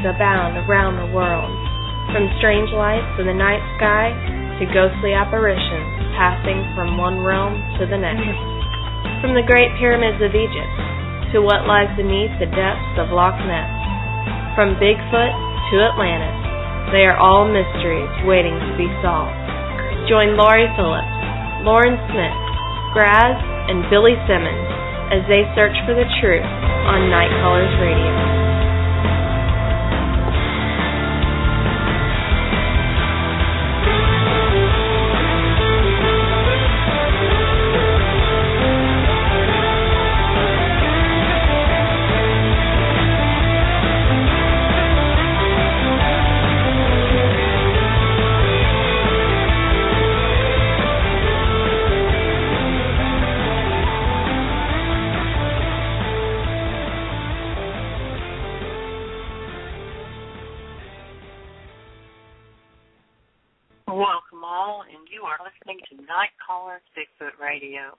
abound around the world, from strange lights in the night sky to ghostly apparitions passing from one realm to the next. From the great pyramids of Egypt to what lies beneath the depths of Loch Ness. From Bigfoot to Atlantis, they are all mysteries waiting to be solved. Join Laurie Phillips, Lauren Smith, Graz, and Billy Simmons as they search for the truth on Night Callers Radio. Bigfoot Radio.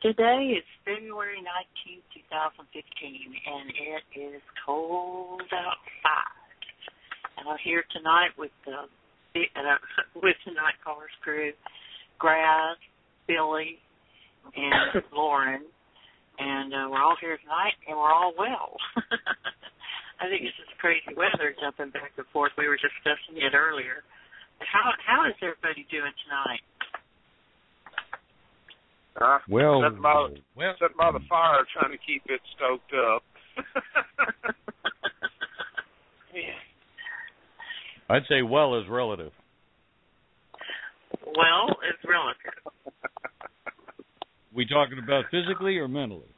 Today is February 19th, 2015, and it is cold outside. And I'm here tonight with the Night Callers crew, Graz, Billy, and Lauren, and we're all here tonight, and we're all well. I think it's just crazy weather jumping back and forth. We were discussing it earlier. How is everybody doing tonight? Sitting by the fire trying to keep it stoked up. Yeah. I'd say well is relative. Well is relative. We talking about physically or mentally?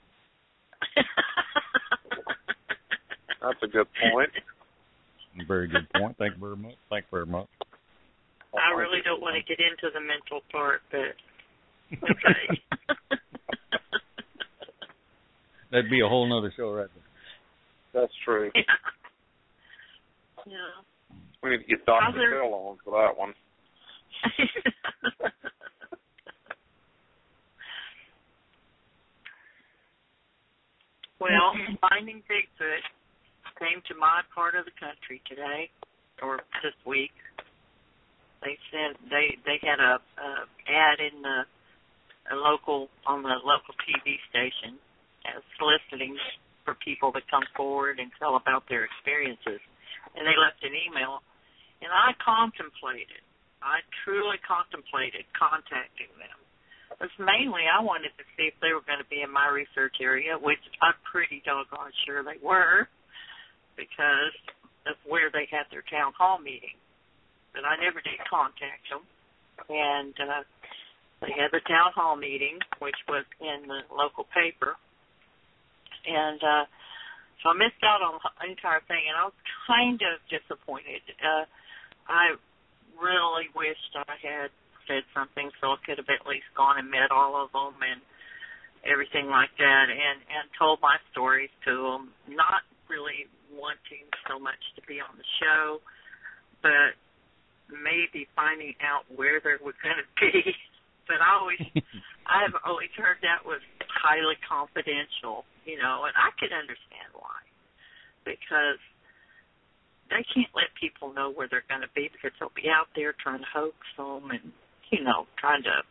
That's a good point. Very good point. Thank you very much. I really don't want to get into the mental part, but okay. That'd be a whole nother show right there. That's true. Yeah. We need to get Dr. Phil on for that one. Well, finding Bigfoot came to my part of the country today, or this week. They said they had a ad in the local TV station soliciting for people to come forward and tell about their experiences. And they left an email, and I truly contemplated contacting them. Because mainly I wanted to see if they were going to be in my research area, which I'm pretty doggone sure they were, because of where they had their town hall meeting. But I never did contact them. And they had the town hall meeting, which was in the local paper. And so I missed out on the entire thing, and I was kind of disappointed. I really wished I had said something so I could have at least gone and met all of them and everything like that, and told my stories to them, not really wanting so much to be on the show, but maybe finding out where they were going to be. But I've always heard that was highly confidential, and I could understand why. Because they can't let people know where they're going to be, because they'll be out there trying to hoax them and, trying to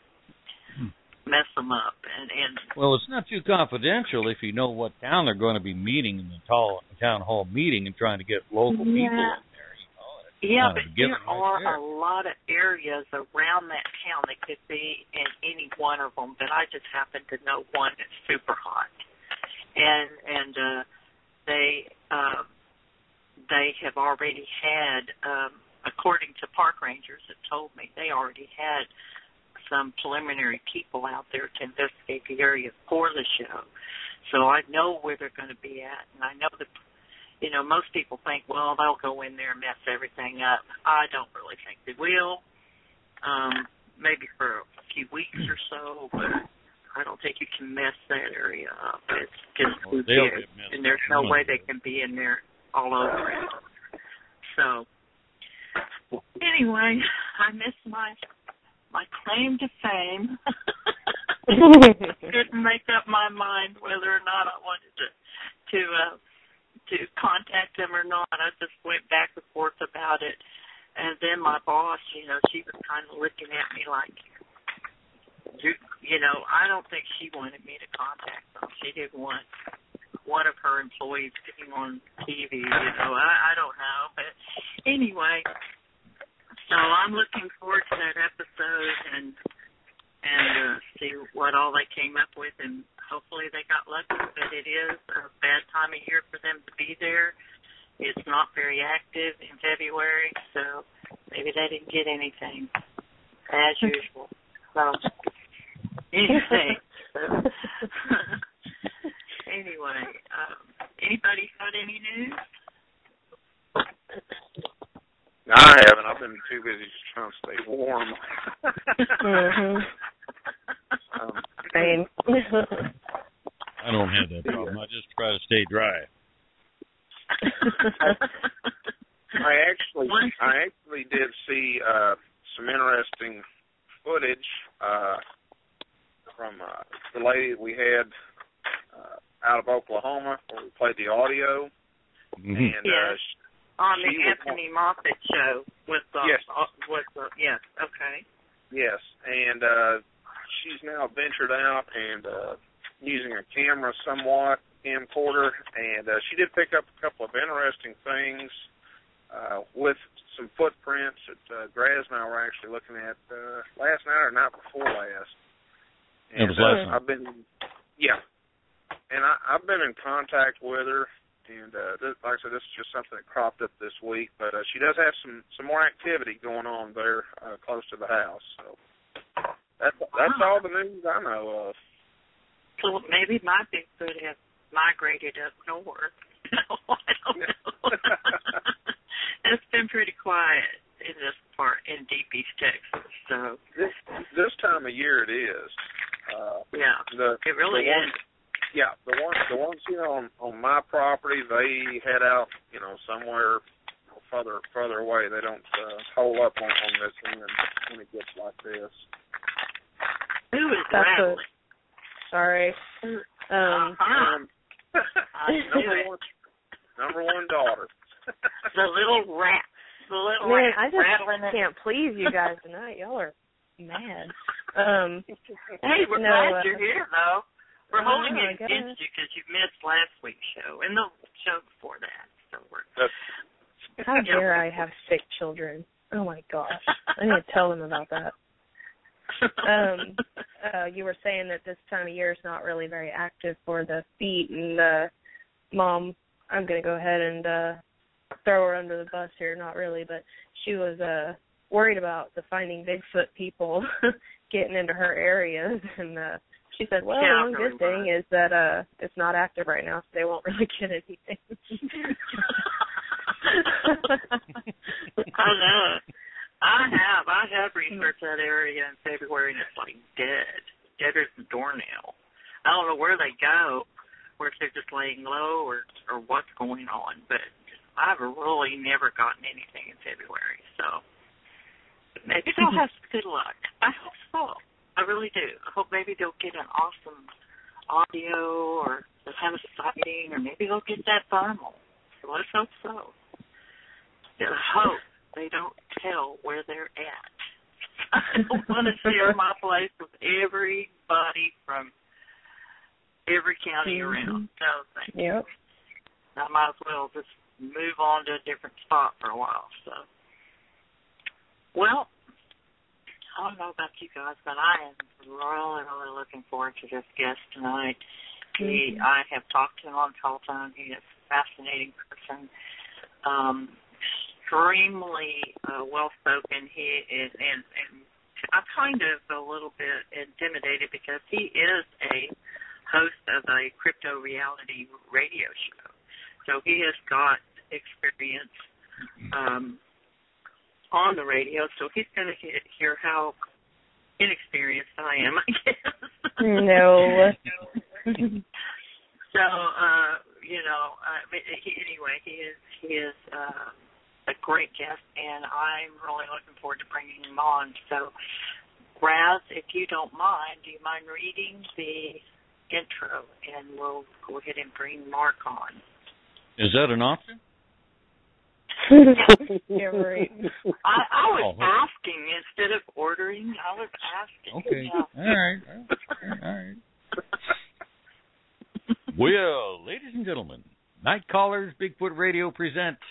mess them up. And well, it's not too confidential if you know what town they're going to be meeting in the town hall meeting and trying to get local people in there. Yeah, but there are a lot of areas around that town that could be in any one of them, but I just happen to know one that's super hot. And they have already had, according to park rangers that told me, they already had some preliminary people out there to investigate the area for the show. So I know where they're going to be at, and I know that, most people think, well, they'll go in there and mess everything up. I don't really think they will. Maybe for a few weeks or so, but I don't think you can mess that area up. It's just too big, and there's no way they can be in there all over it. So, anyway, I missed my claim to fame. Couldn't make up my mind whether or not I wanted to to contact them or not. I just went back and forth about it. And then my boss, she was kind of looking at me like, I don't think she wanted me to contact them. She didn't want one of her employees getting on TV, I don't know. But anyway, so I'm looking forward to that episode and see what all they came up with, and hopefully they got lucky. But it is a bad time of year for them to be there. It's not very active in February, so maybe they didn't get anything as usual. So anyway, anybody got any news? I haven't. I've been too busy just trying to stay warm. Same. I don't have that problem. I just try to stay dry. I actually did see some interesting footage from the lady that we had out of Oklahoma where we played the audio. Mm-hmm. And yes. On the Anthony Moffat show with the yes. Yes, okay. Yes, and she's now ventured out and using a camera somewhat, camcorder, and she did pick up a couple of interesting things with some footprints that Graz and I were actually looking at last night or night before last. And, it was last night. I've been in contact with her. And like I said, this is just something that cropped up this week. But she does have some more activity going on there close to the house. So that's all the news I know of. So maybe my Bigfoot has migrated up north. No, I don't know. It's been pretty quiet in this part in Deep East Texas. So this time of year it is. It really is. Yeah, the ones on my property, they head out, somewhere further away. They don't hole up on this one when it gets like this. Who is rattling? Sorry. Number one daughter. The little rat. The little Man, rat. I just can't please you guys tonight. Y'all are mad. Hey, we're glad you're here, though. We're holding it against you because you missed last week's show and the show before that. So how dare I have sick children? Oh, my gosh. I need to tell them about that. You were saying that this time of year is not really very active for the feet. And, Mom, I'm going to go ahead and throw her under the bus here. Not really, but she was worried about the finding Bigfoot people getting into her areas. And she said, well, one good thing is that it's not active right now, so they won't really get anything. I know. I have researched that area in February, and it's like dead as a doornail. I don't know where they go, or if they're just laying low, or what's going on, but I've really never gotten anything in February, so maybe they'll have some good luck. I hope so. I really do. I hope maybe they'll get an awesome audio, or they'll have a sighting, or maybe they'll get that thermal. So let's hope so. I hope they don't tell where they're at. I don't want to share my place with everybody from every county around. No, thank you. I might as well just move on to a different spot for a while. So, well, I don't know about you guys, but I am really, really looking forward to this guest tonight. I have talked to him on telephone. He is a fascinating person, extremely well-spoken. He is, and I'm kind of a little bit intimidated because he is a host of a crypto reality radio show. So he has got experience on the radio, so he's going to hear how inexperienced I am, I guess. No. So, he is a great guest, and I'm really looking forward to bringing him on. So, Raz, if you don't mind, do you mind reading the intro, and we'll go ahead and bring Mark on. Is that an option? Yeah, right. I was asking instead of ordering. I was asking. Okay. Yeah. All right. Well, ladies and gentlemen, Night Callers Bigfoot Radio presents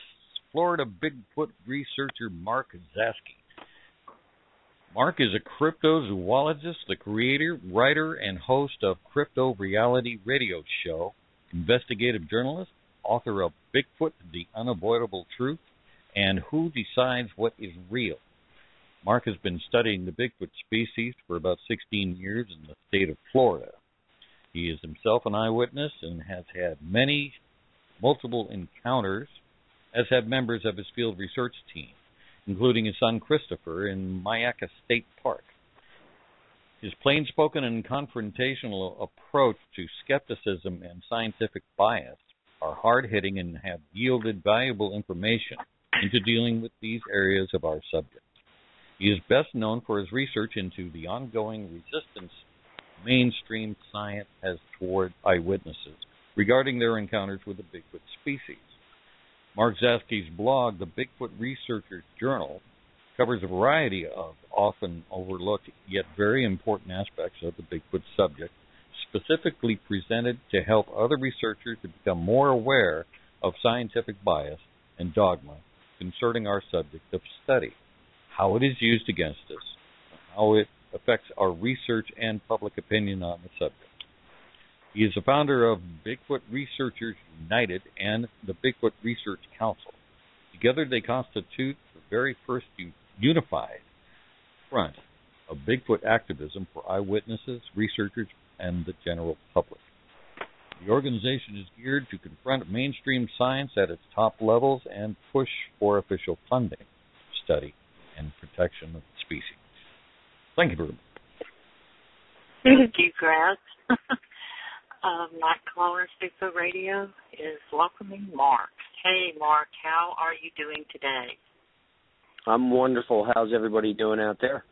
Florida Bigfoot researcher Mark Zaskey. Mark is a crypto-zoologist, the creator, writer, and host of Crypto Reality Radio Show, investigative journalist, author of Bigfoot, The Unavoidable Truth, and Who Decides What is Real. Mark has been studying the Bigfoot species for about 16 years in the state of Florida. He is himself an eyewitness and has had multiple encounters, as have members of his field research team, including his son Christopher in Myakka State Park. His plain-spoken and confrontational approach to skepticism and scientific bias are hard-hitting and have yielded valuable information into dealing with these areas of our subject. He is best known for his research into the ongoing resistance mainstream science has toward eyewitnesses regarding their encounters with the Bigfoot species. Mark Zaskey's blog, the Bigfoot Researchers Journal, covers a variety of often overlooked yet very important aspects of the Bigfoot subject, specifically presented to help other researchers to become more aware of scientific bias and dogma concerning our subject of study, how it is used against us, how it affects our research and public opinion on the subject. He is the founder of Bigfoot Researchers United and the Bigfoot Research Council. Together they constitute the very first unified front of Bigfoot activism for eyewitnesses, researchers, and the general public. The organization is geared to confront mainstream science at its top levels and push for official funding, study, and protection of the species. Thank you very much. Thank you, Grass. Night Callers Bigfoot Radio is welcoming Mark. Hey, Mark, how are you doing today? I'm wonderful. How's everybody doing out there?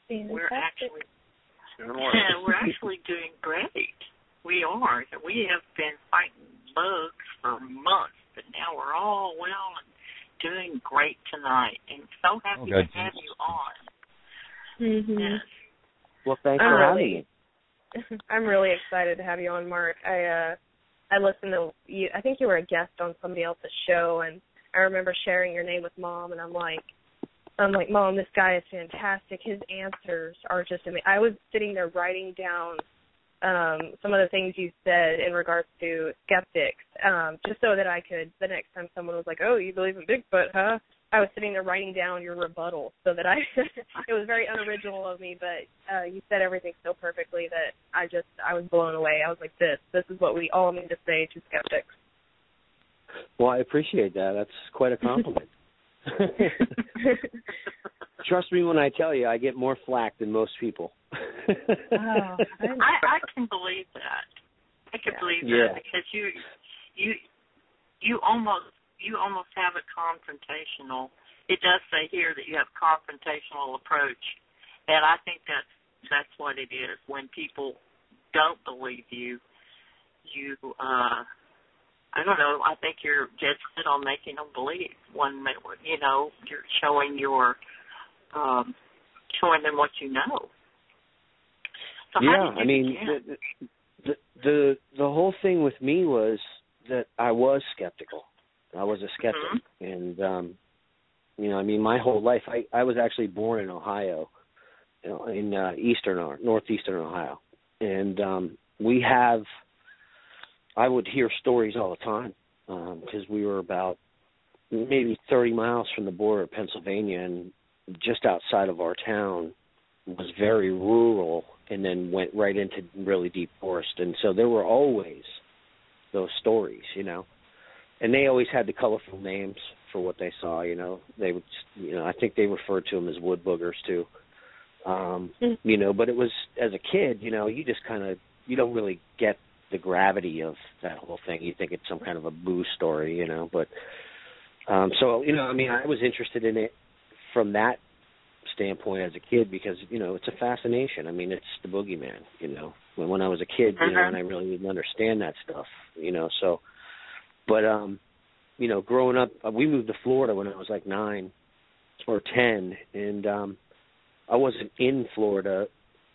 We're actually doing great. We are. We have been fighting bugs for months, but now we're all well and doing great tonight. And so happy to have you on. Mm-hmm. Yes. Well, thanks for having me. I'm really excited to have you on, Mark. I listened to you. I think you were a guest on somebody else's show, and I remember sharing your name with Mom, and I'm like, Mom, this guy is fantastic. His answers are just amazing. I was sitting there writing down some of the things you said in regards to skeptics, just so that I could, the next time someone was like, oh, you believe in Bigfoot, huh? I was sitting there writing down your rebuttal so that it was very unoriginal of me, but you said everything so perfectly that I was blown away. I was like, this is what we all need to say to skeptics. Well, I appreciate that. That's quite a compliment. Trust me when I tell you, I get more flack than most people. I can believe that. I can believe that because you almost have a confrontational. It does say here that you have a confrontational approach, and I think that's what it is. When people don't believe you, I don't know. I think you're dead set on making them believe. You're showing showing them what you know. So I mean, the whole thing with me was that I was skeptical. I was a skeptic, and I mean, my whole life. I was actually born in Ohio, in northeastern Ohio, and I would hear stories all the time because we were about maybe 30 miles from the border of Pennsylvania, and just outside of our town was very rural, and then went right into really deep forest, and so there were always those stories, and they always had the colorful names for what they saw. They would, I think they referred to them as wood boogers too. But it was, as a kid, you just you don't really get the gravity of that whole thing. You think it's some kind of a boo story, but I was interested in it from that standpoint as a kid because, it's a fascination. I mean, it's the boogeyman, when I was a kid, and I really didn't understand that stuff, so But you know, growing up, we moved to Florida when I was like 9 or 10, and I wasn't in Florida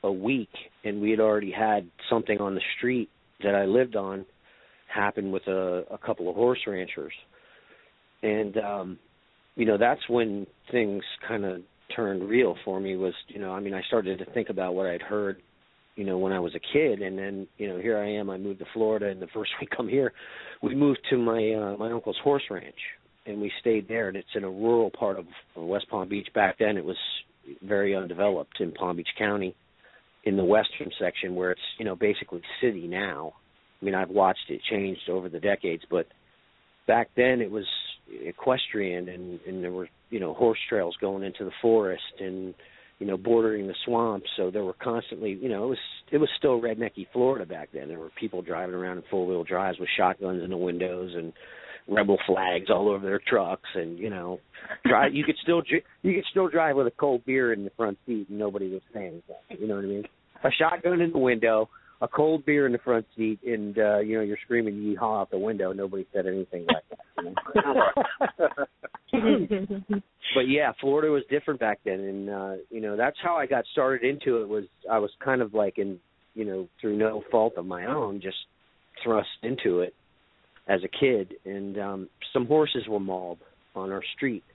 a week, and we had already had something on the street that I lived on happen with a couple of horse ranchers. And, you know, that's when things kind of turned real for me was, you know, I mean, I started to think about what I'd heard, you know, when I was a kid. And then, you know, here I am, I moved to Florida, and the first week I'm here, we moved to my uncle's horse ranch, and we stayed there. And it's in a rural part of West Palm Beach. Back then it was very undeveloped in Palm Beach County in the western section where it's, you know, basically city now. I mean, I've watched it change over the decades, but back then it was equestrian, and there were, you know, horse trails going into the forest and, you know, bordering the swamps. So there were constantly, you know, it was still rednecky Florida back then. There were people driving around in four-wheel drives with shotguns in the windows and rebel flags all over their trucks, and, you know, you could still drive with a cold beer in the front seat and nobody was saying anything. You know what I mean? A shotgun in the window, a cold beer in the front seat, and you know, you're screaming yeehaw out the window. Nobody said anything like that. You know? But yeah, Florida was different back then, and you know, that's how I got started into it. I was kind of like, in, you know, through no fault of my own, just thrust into it as a kid. And some horses were mauled on our street,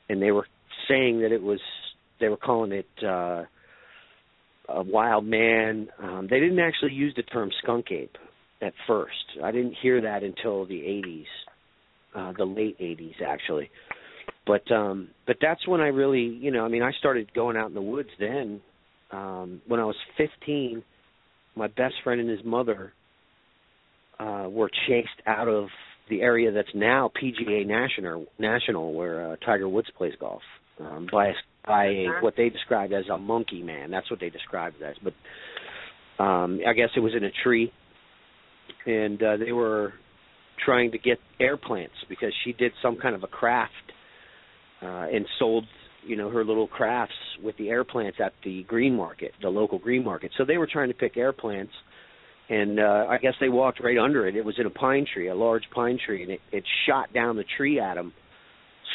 and they were saying that they were calling it a wild man. They didn't actually use the term skunk ape at first. I didn't hear that until the 80s, the late 80s actually. But that's when I really, you know, I mean, I started going out in the woods then. When I was 15, my best friend and his mother were chased out of the area that's now PGA National, where Tiger Woods plays golf, by what they described as a monkey man. That's what they described it as. But I guess it was in a tree, and they were trying to get air plants because she did some kind of a craft and sold, you know, her little crafts with the air plants at the green market, the local green market. So they were trying to pick air plants, and I guess they walked right under it. It was in a pine tree, a large pine tree, and it shot down the tree at them,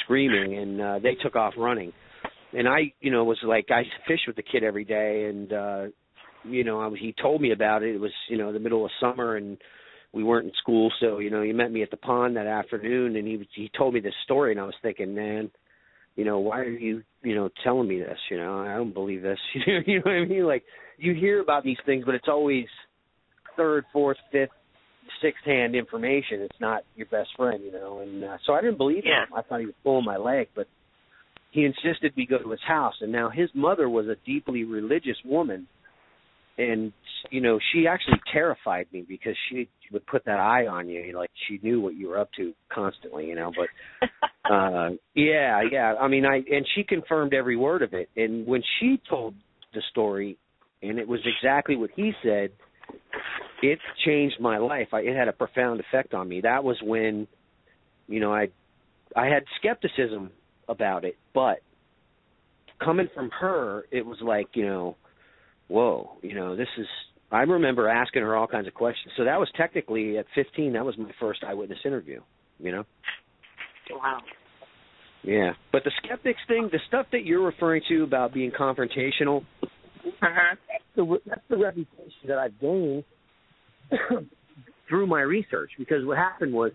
screaming, and they took off running. And I, you know, was like, I fish with the kid every day, and, you know, he told me about it. It was, you know, the middle of summer, and we weren't in school, so, you know, he met me at the pond that afternoon, and he told me this story, and I was thinking, man, you know, why are you, you know, telling me this? You know, I don't believe this. You know what I mean? Like, you hear about these things, but it's always third, fourth, fifth, sixth-hand information. It's not your best friend, you know. And so I didn't believe him. I thought he was pulling my leg, but he insisted we go to his house. And now his mother was a deeply religious woman, and, you know, she actually terrified me because she would put that eye on you. Like, she knew what you were up to constantly, you know. But, yeah. I mean, and she confirmed every word of it. And when she told the story, and it was exactly what he said, it changed my life. It had a profound effect on me. That was when, you know, I had skepticism about it, but coming from her, it was like, you know, whoa, you know, this is, I remember asking her all kinds of questions. So that was technically, at 15, that was my first eyewitness interview, you know? Wow. Yeah. But the skeptics thing, the stuff that you're referring to about being confrontational, that's the reputation that I've gained through my research, because what happened was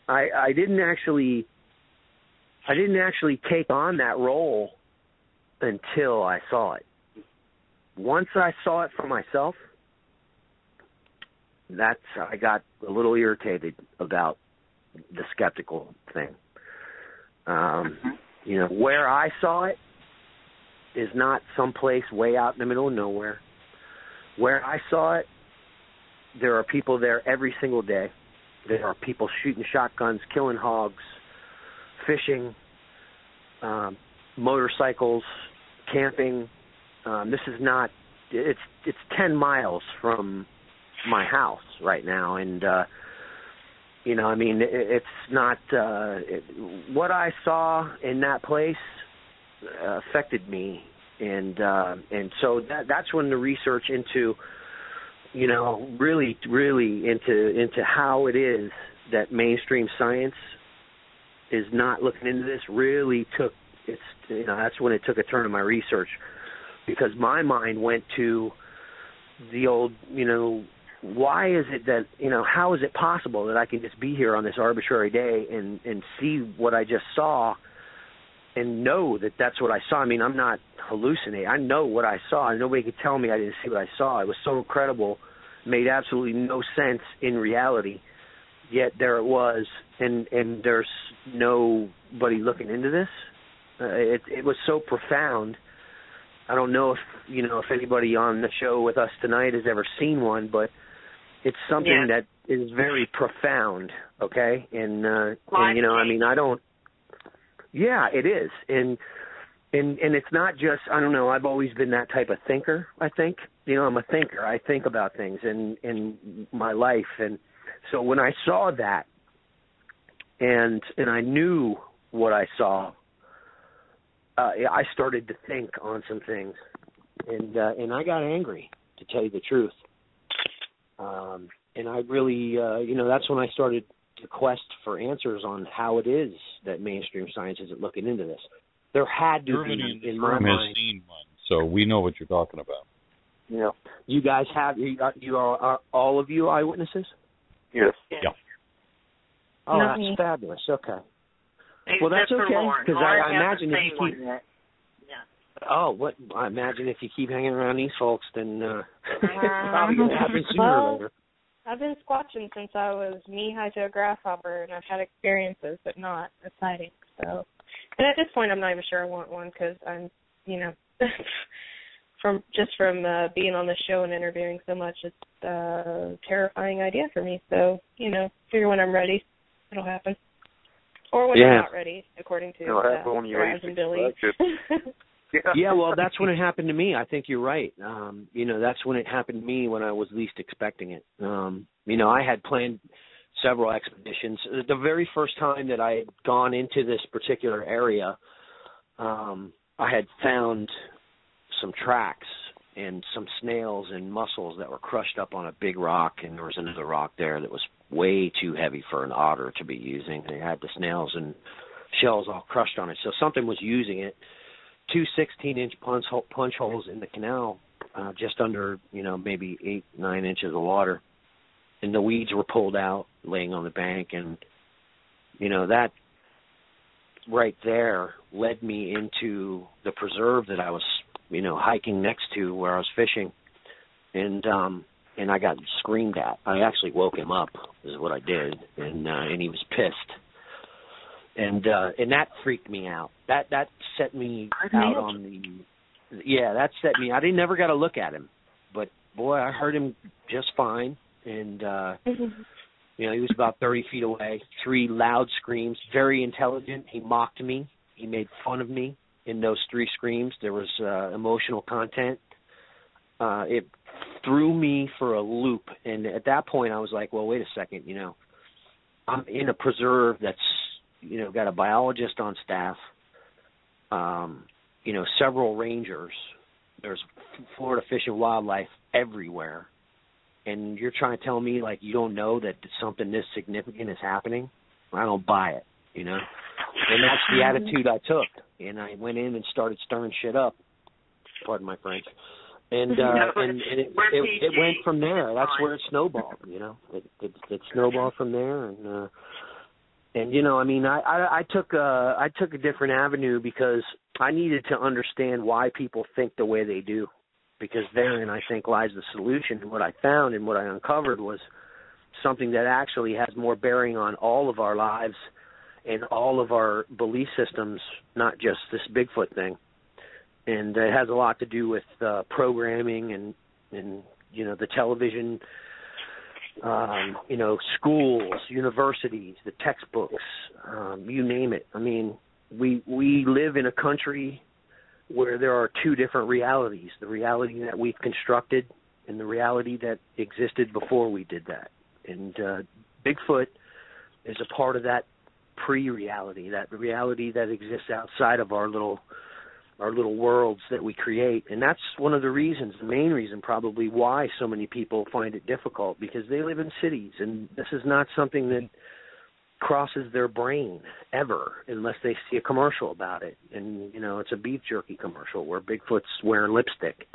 I didn't actually take on that role until I saw it. Once I saw it for myself, I got a little irritated about the skeptical thing. You know, where I saw it is not someplace way out in the middle of nowhere. Where I saw it, there are people there every single day. There are people shooting shotguns, killing hogs, fishing, motorcycles, camping. This is not, it's 10 miles from my house right now. And, you know, I mean, it's not, what I saw in that place affected me. And so that's when the research into, you know, really into how it is that mainstream science is not looking into this really took that's when it took a turn in my research, because my mind went to the old, why is it that, how is it possible that I can just be here on this arbitrary day and see what I just saw and know that that's what I saw? I mean, I'm not hallucinating. I know what I saw. Nobody could tell me I didn't see what I saw. It was so incredible, made absolutely no sense in reality, yet there it was, and there's nobody looking into this. It was so profound. I don't know if anybody on the show with us tonight has ever seen one, but it's something that is very profound, okay? And I mean, I don't. Yeah, it is, and it's not just, I don't know. I've always been that type of thinker. I think, I'm a thinker. I think about things in my life, and so when I saw that, and I knew what I saw, I started to think on some things, and I got angry, to tell you the truth. And I really, that's when I started to quest for answers on how it is that mainstream science isn't looking into this. There had to be, in my mind. Has seen one, so we know what you're talking about. You guys have, you are all of you eyewitnesses? Yes. Yeah. Oh, that's fabulous. Okay. Well, that's okay, because I imagine if you keep. Oh, what? I imagine if you keep hanging around these folks, then probably going to happen sooner or later. I've been squatching since I was knee-high to a grasshopper, and I've had experiences, but not a sighting. So, and at this point, I'm not even sure I want one, because I'm, from being on the show and interviewing so much, it's a terrifying idea for me. So, figure when I'm ready, it'll happen. Or when I'm not ready, according to Raz and Billy. Yeah, well, that's when it happened to me. I think you're right. That's when it happened to me, when I was least expecting it. I had planned several expeditions. The very first time that I had gone into this particular area, I had found some tracks and some snails and mussels that were crushed up on a big rock, and there was another rock there that was way too heavy for an otter to be using. They had the snails and shells all crushed on it, so something was using it. 2 16-inch punch holes in the canal, just under, maybe 8-9 inches of water, and the weeds were pulled out, laying on the bank, and that right there led me into the preserve that I was hiking next to, where I was fishing, and I got screamed at. I actually woke him up, is what I did, and he was pissed. And that freaked me out. That set me out on that set me. I never got to look at him, but boy, I heard him just fine. And he was about 30 feet away. 3 loud screams, very intelligent. He mocked me. He made fun of me in those 3 screams. There was emotional content. It threw me for a loop. And at that point, I was like, well, wait a second. I'm in a preserve that's got a biologist on staff, several rangers. There's Florida Fish and Wildlife everywhere. And you're trying to tell me, you don't know that something this significant is happening? I don't buy it, And that's the attitude I took. And I went in and started stirring shit up. Pardon my French. And it went from there. That's where it snowballed, It snowballed from there, I took a different avenue because I needed to understand why people think the way they do, because therein, I think, lies the solution. And what I found and what I uncovered was something that actually has more bearing on all of our lives and all of our belief systems, not just this Bigfoot thing. And it has a lot to do with programming and the television, schools, universities, the textbooks, you name it. I mean, we live in a country where there are 2 different realities, the reality that we've constructed and the reality that existed before we did that. And Bigfoot is a part of that pre-reality, that reality that exists outside of our little worlds that we create. And that's one of the reasons, the main reason probably, why so many people find it difficult, because they live in cities, and this is not something that crosses their brain ever unless they see a commercial about it. And, you know, it's a beef jerky commercial where Bigfoot's wearing lipstick.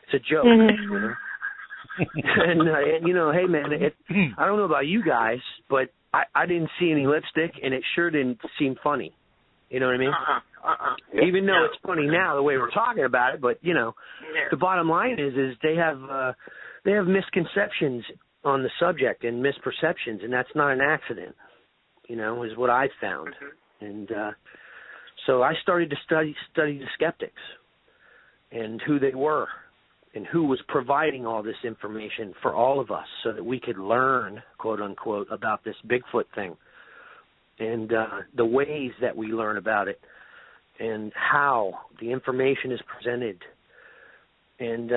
It's a joke, you know. And, you know, hey, man, I don't know about you guys, but I didn't see any lipstick, and it sure didn't seem funny. You know what I mean? Even though it's funny now the way we're talking about it, but, you know, the bottom line is they have misconceptions on the subject and misperceptions, and that's not an accident, you know, is what I've found. And so I started to study the skeptics and who they were and who was providing all this information for all of us so that we could learn, quote unquote, about this Bigfoot thing and the ways that we learn about it and how the information is presented. And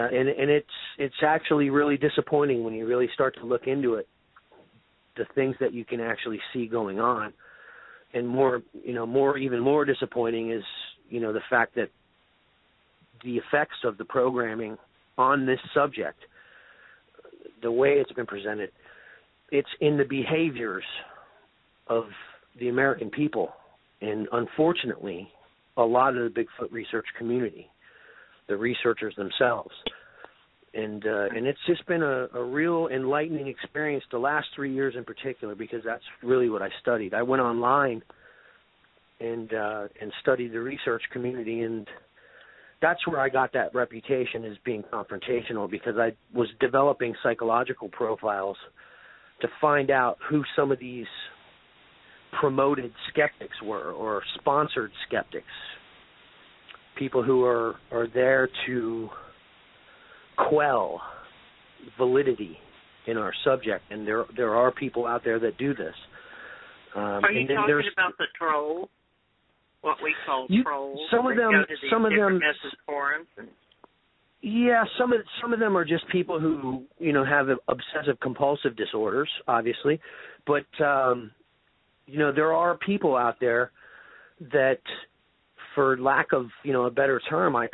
it's actually really disappointing when you really start to look into it, the things that you can actually see going on. And even more disappointing is, you know, the fact that the effects of the programming on this subject, the way it's been presented, it's in the behaviors of the American people, and unfortunately, a lot of the Bigfoot research community, the researchers themselves. And it's just been a real enlightening experience the last 3 years in particular, because that's really what I studied. I went online and studied the research community, and that's where I got that reputation as being confrontational, because I was developing psychological profiles to find out who some of these promoted skeptics were, or sponsored skeptics, people who are there to quell validity in our subject, and there are people out there that do this. Are you talking about the trolls? What we call trolls? Some of them. Yeah, some of them are just people who, you know, have obsessive compulsive disorders, obviously, but you know, there are people out there that, for lack of, you know, a better term, I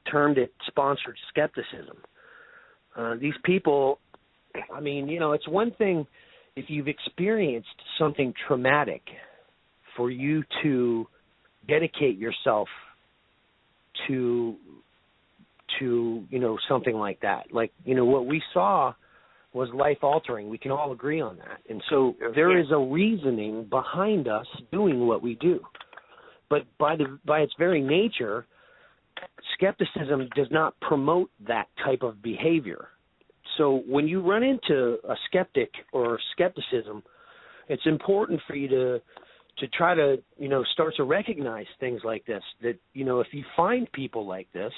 termed it sponsored skepticism. These people, I mean, you know, it's one thing if you've experienced something traumatic for you to dedicate yourself to you know, something like that. Like, you know, what we saw was life-altering. We can all agree on that. And so there is a reasoning behind us doing what we do. But by its very nature, skepticism does not promote that type of behavior. So when you run into a skeptic or skepticism, it's important for you to try to, you know, start to recognize things like this, that, you know, if you find people like this,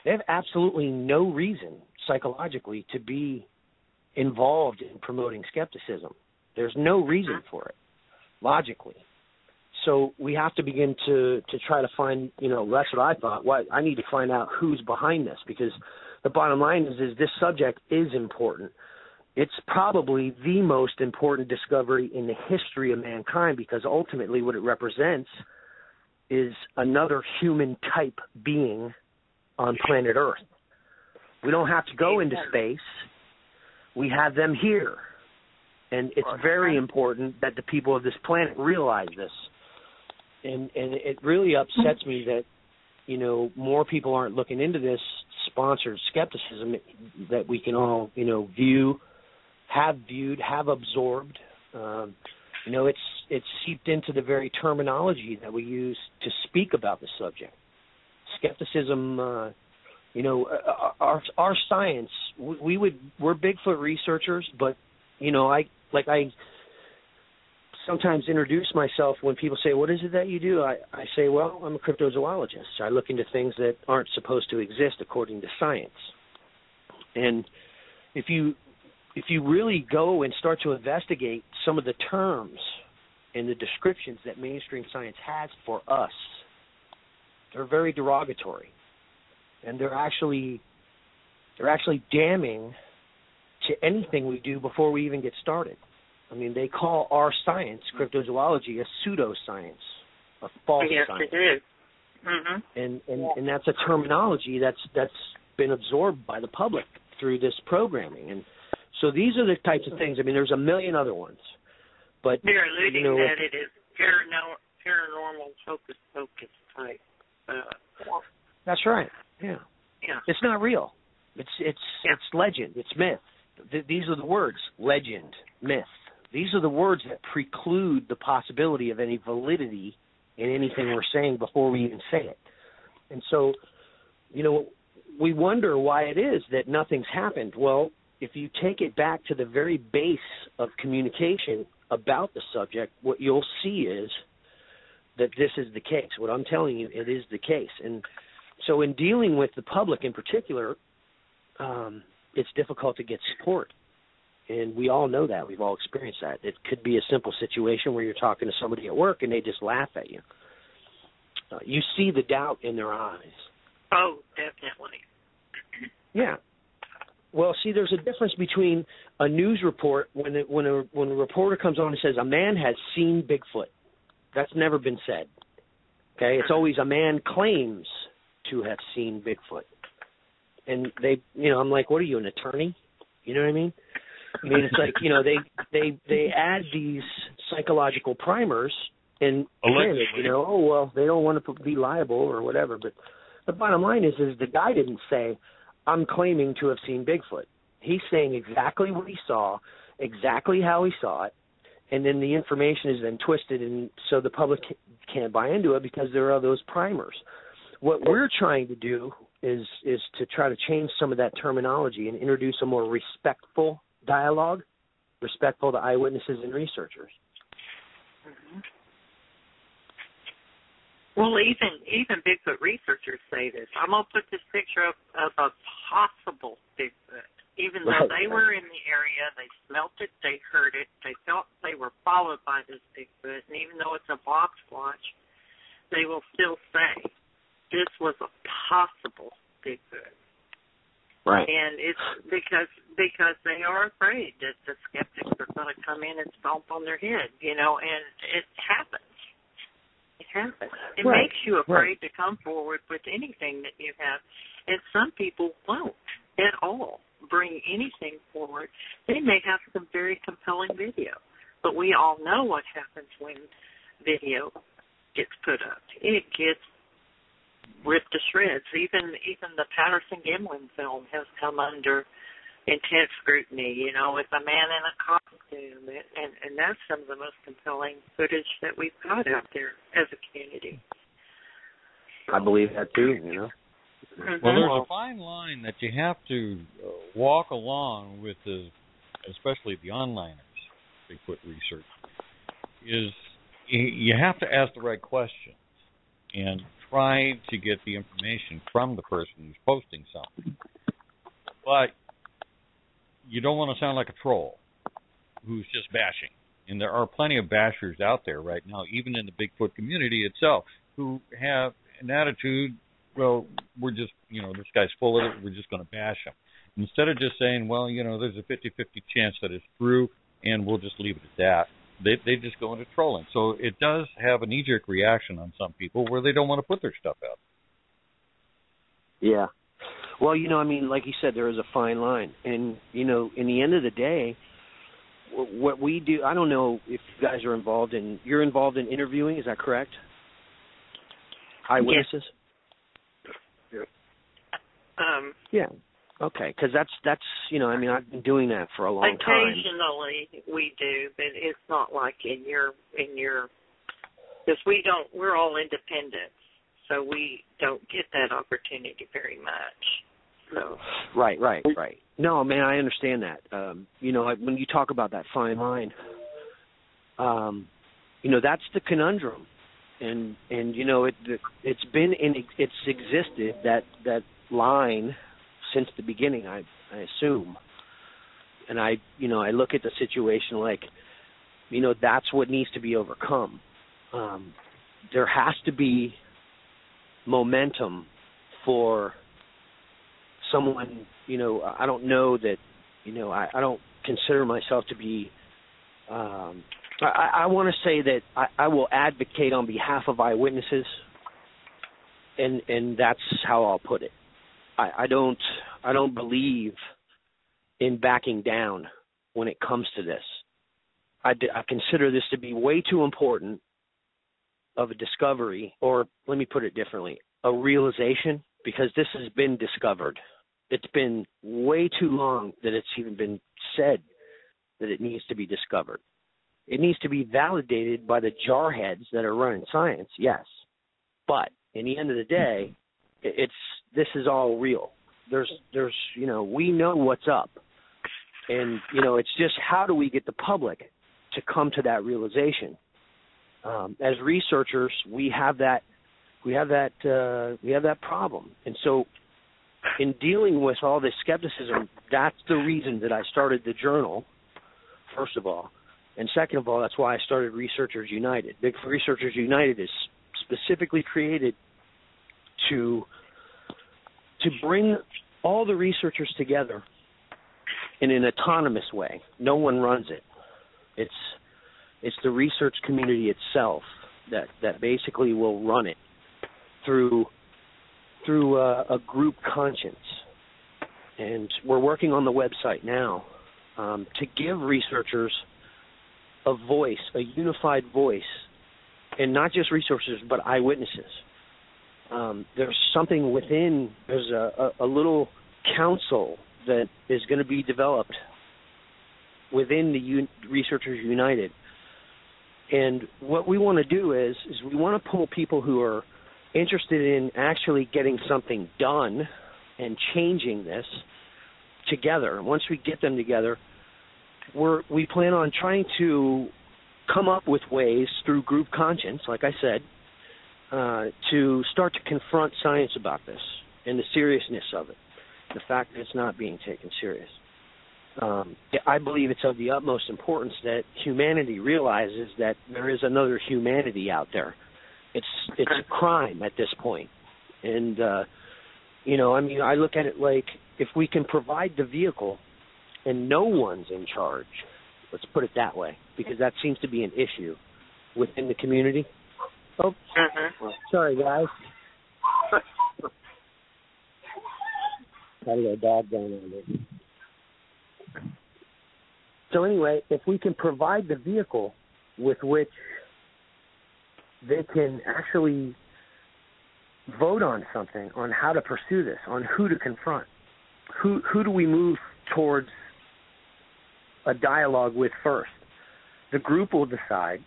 they have absolutely no reason psychologically to be involved in promoting skepticism. There's no reason for it, logically. So we have to begin to try to find, you know, that's what I thought. I need to find out who's behind this, because the bottom line is this subject is important. It's probably the most important discovery in the history of mankind, because ultimately what it represents is another human-type being on planet Earth. We don't have to go into space. We have them here. And it's very important that the people of this planet realize this. And it really upsets me that, you know, more people aren't looking into this sponsored skepticism that we can all, you know, have absorbed. You know, it's seeped into the very terminology that we use to speak about the subject. Skepticism, you know, our science, we're Bigfoot researchers, but, you know, I sometimes introduce myself when people say, what is it that you do? I say, well, I'm a crypto-zoologist. I look into things that aren't supposed to exist according to science. And if you really go and start to investigate some of the terms and the descriptions that mainstream science has for us, they're very derogatory. And they're actually damning to anything we do before we even get started. I mean, they call our science, cryptozoology, a pseudoscience, a false science. It is. Mm-hmm. And that's a terminology that's been absorbed by the public through this programming. And so these are the types of things. I mean, there's a million other ones, But they're alluding that it is paranormal hocus-pocus type. That's right. Yeah. Yeah. It's not real. It's legend. It's myth. These are the words: legend, myth. These are the words that preclude the possibility of any validity in anything we're saying before we even say it. And so, we wonder why it is that nothing's happened. Well, if you take it back to the very base of communication about the subject, what you'll see is that this is the case. What I'm telling you, it is the case. And so in dealing with the public in particular, it's difficult to get support. And we all know that. We've all experienced that. It could be a simple situation where you're talking to somebody at work and they just laugh at you. You see the doubt in their eyes. Oh, definitely. Yeah. Well, see, there's a difference between a news report when a reporter comes on and says a man has seen Bigfoot. That's never been said. Okay, it's always a man claims to have seen Bigfoot. And I'm like, what are you, an attorney? You know what I mean? I mean, it's like, they add these psychological primers and granted, oh, well, they don't want to be liable or whatever. But the bottom line is the guy didn't say, I'm claiming to have seen Bigfoot. He's saying exactly what he saw, exactly how he saw it, and then the information is then twisted, and so the public can't buy into it because there are those primers. What we're trying to do is to try to change some of that terminology and introduce a more respectful dialogue, respectful to eyewitnesses and researchers. Mm-hmm. Well, even Bigfoot researchers say this. I'm going to put this picture up of a possible Bigfoot. Even though they were in the area, they smelt it, they heard it, they felt they were followed by this Bigfoot, and even though it's a box watch, they will still say this was a possible Bigfoot. Right. And it's because they are afraid that the skeptics are going to come in and stomp on their head, and it happens. It happens. It makes you afraid to come forward with anything that you have, and some people won't at all bring anything forward. They may have some very compelling video, but we all know what happens when video gets put up. It gets ripped to shreds. Even the Patterson-Gimlin film has come under intense scrutiny, with a man in a costume, and that's some of the most compelling footage that we've got out there as a community. I believe that too, Mm-hmm. Well, there's a fine line that you have to walk along with, especially the onliners, Bigfoot research, is you have to ask the right questions and try to get the information from the person who's posting something. But you don't want to sound like a troll who's just bashing. And there are plenty of bashers out there right now, even in the Bigfoot community itself, who have an attitude, well, we're just, this guy's full of it, we're just going to bash him. Instead of just saying, well, there's a 50-50 chance that it's true, and we'll just leave it at that, they just go into trolling. So it does have a knee-jerk reaction on some people where they don't want to put their stuff out. Yeah. Well, like you said, there is a fine line. And, in the end of the day, what we do, I don't know if you guys are you're involved in interviewing, is that correct? Eyewitnesses? Yes. Yeah. Okay, because that's I've been doing that for a long time. Occasionally we do, but it's not like in your because we're all independent, so we don't get that opportunity very much. So. Right. No, man, I understand that. When you talk about that fine line, that's the conundrum, and it's existed that line since the beginning, I assume. And I look at the situation like, that's what needs to be overcome. There has to be momentum for someone, I don't know that, I don't consider myself to be, I want to say that I will advocate on behalf of eyewitnesses, and that's how I'll put it. I don't believe in backing down when it comes to this. I consider this to be way too important of a discovery, or let me put it differently, a realization, because this has been discovered. It's been way too long that it's even been said that it needs to be discovered. It needs to be validated by the jarheads that are running science, yes. But in the end of the day, this is all real. There's we know what's up. And, it's just how do we get the public to come to that realization? As researchers, we have that problem. And so in dealing with all this skepticism, that's the reason that I started the journal, first of all. And second of all, that's why I started Researchers United. Bigfoot Researchers United is specifically created to bring all the researchers together in an autonomous way. No one runs it. It's the research community itself that basically will run it through a group conscience. And we're working on the website now to give researchers a voice, a unified voice, and not just researchers, but eyewitnesses. There's something within, there's a little council that is going to be developed within the Researchers United. And what we want to do is we want to pull people who are interested in actually getting something done and changing this together. And once we get them together, we plan on trying to come up with ways through group conscience, like I said, to start to confront science about this and the seriousness of it, the fact that it's not being taken serious. I believe it's of the utmost importance that humanity realizes that there is another humanity out there. It's a crime at this point. And, I look at it like if we can provide the vehicle and no one's in charge, let's put it that way, because that seems to be an issue within the community. Oh, sorry, guys. Got a dog going on there. So anyway, if we can provide the vehicle with which they can actually vote on something, on how to pursue this, on who to confront, who do we move towards a dialogue with first? The group will decide,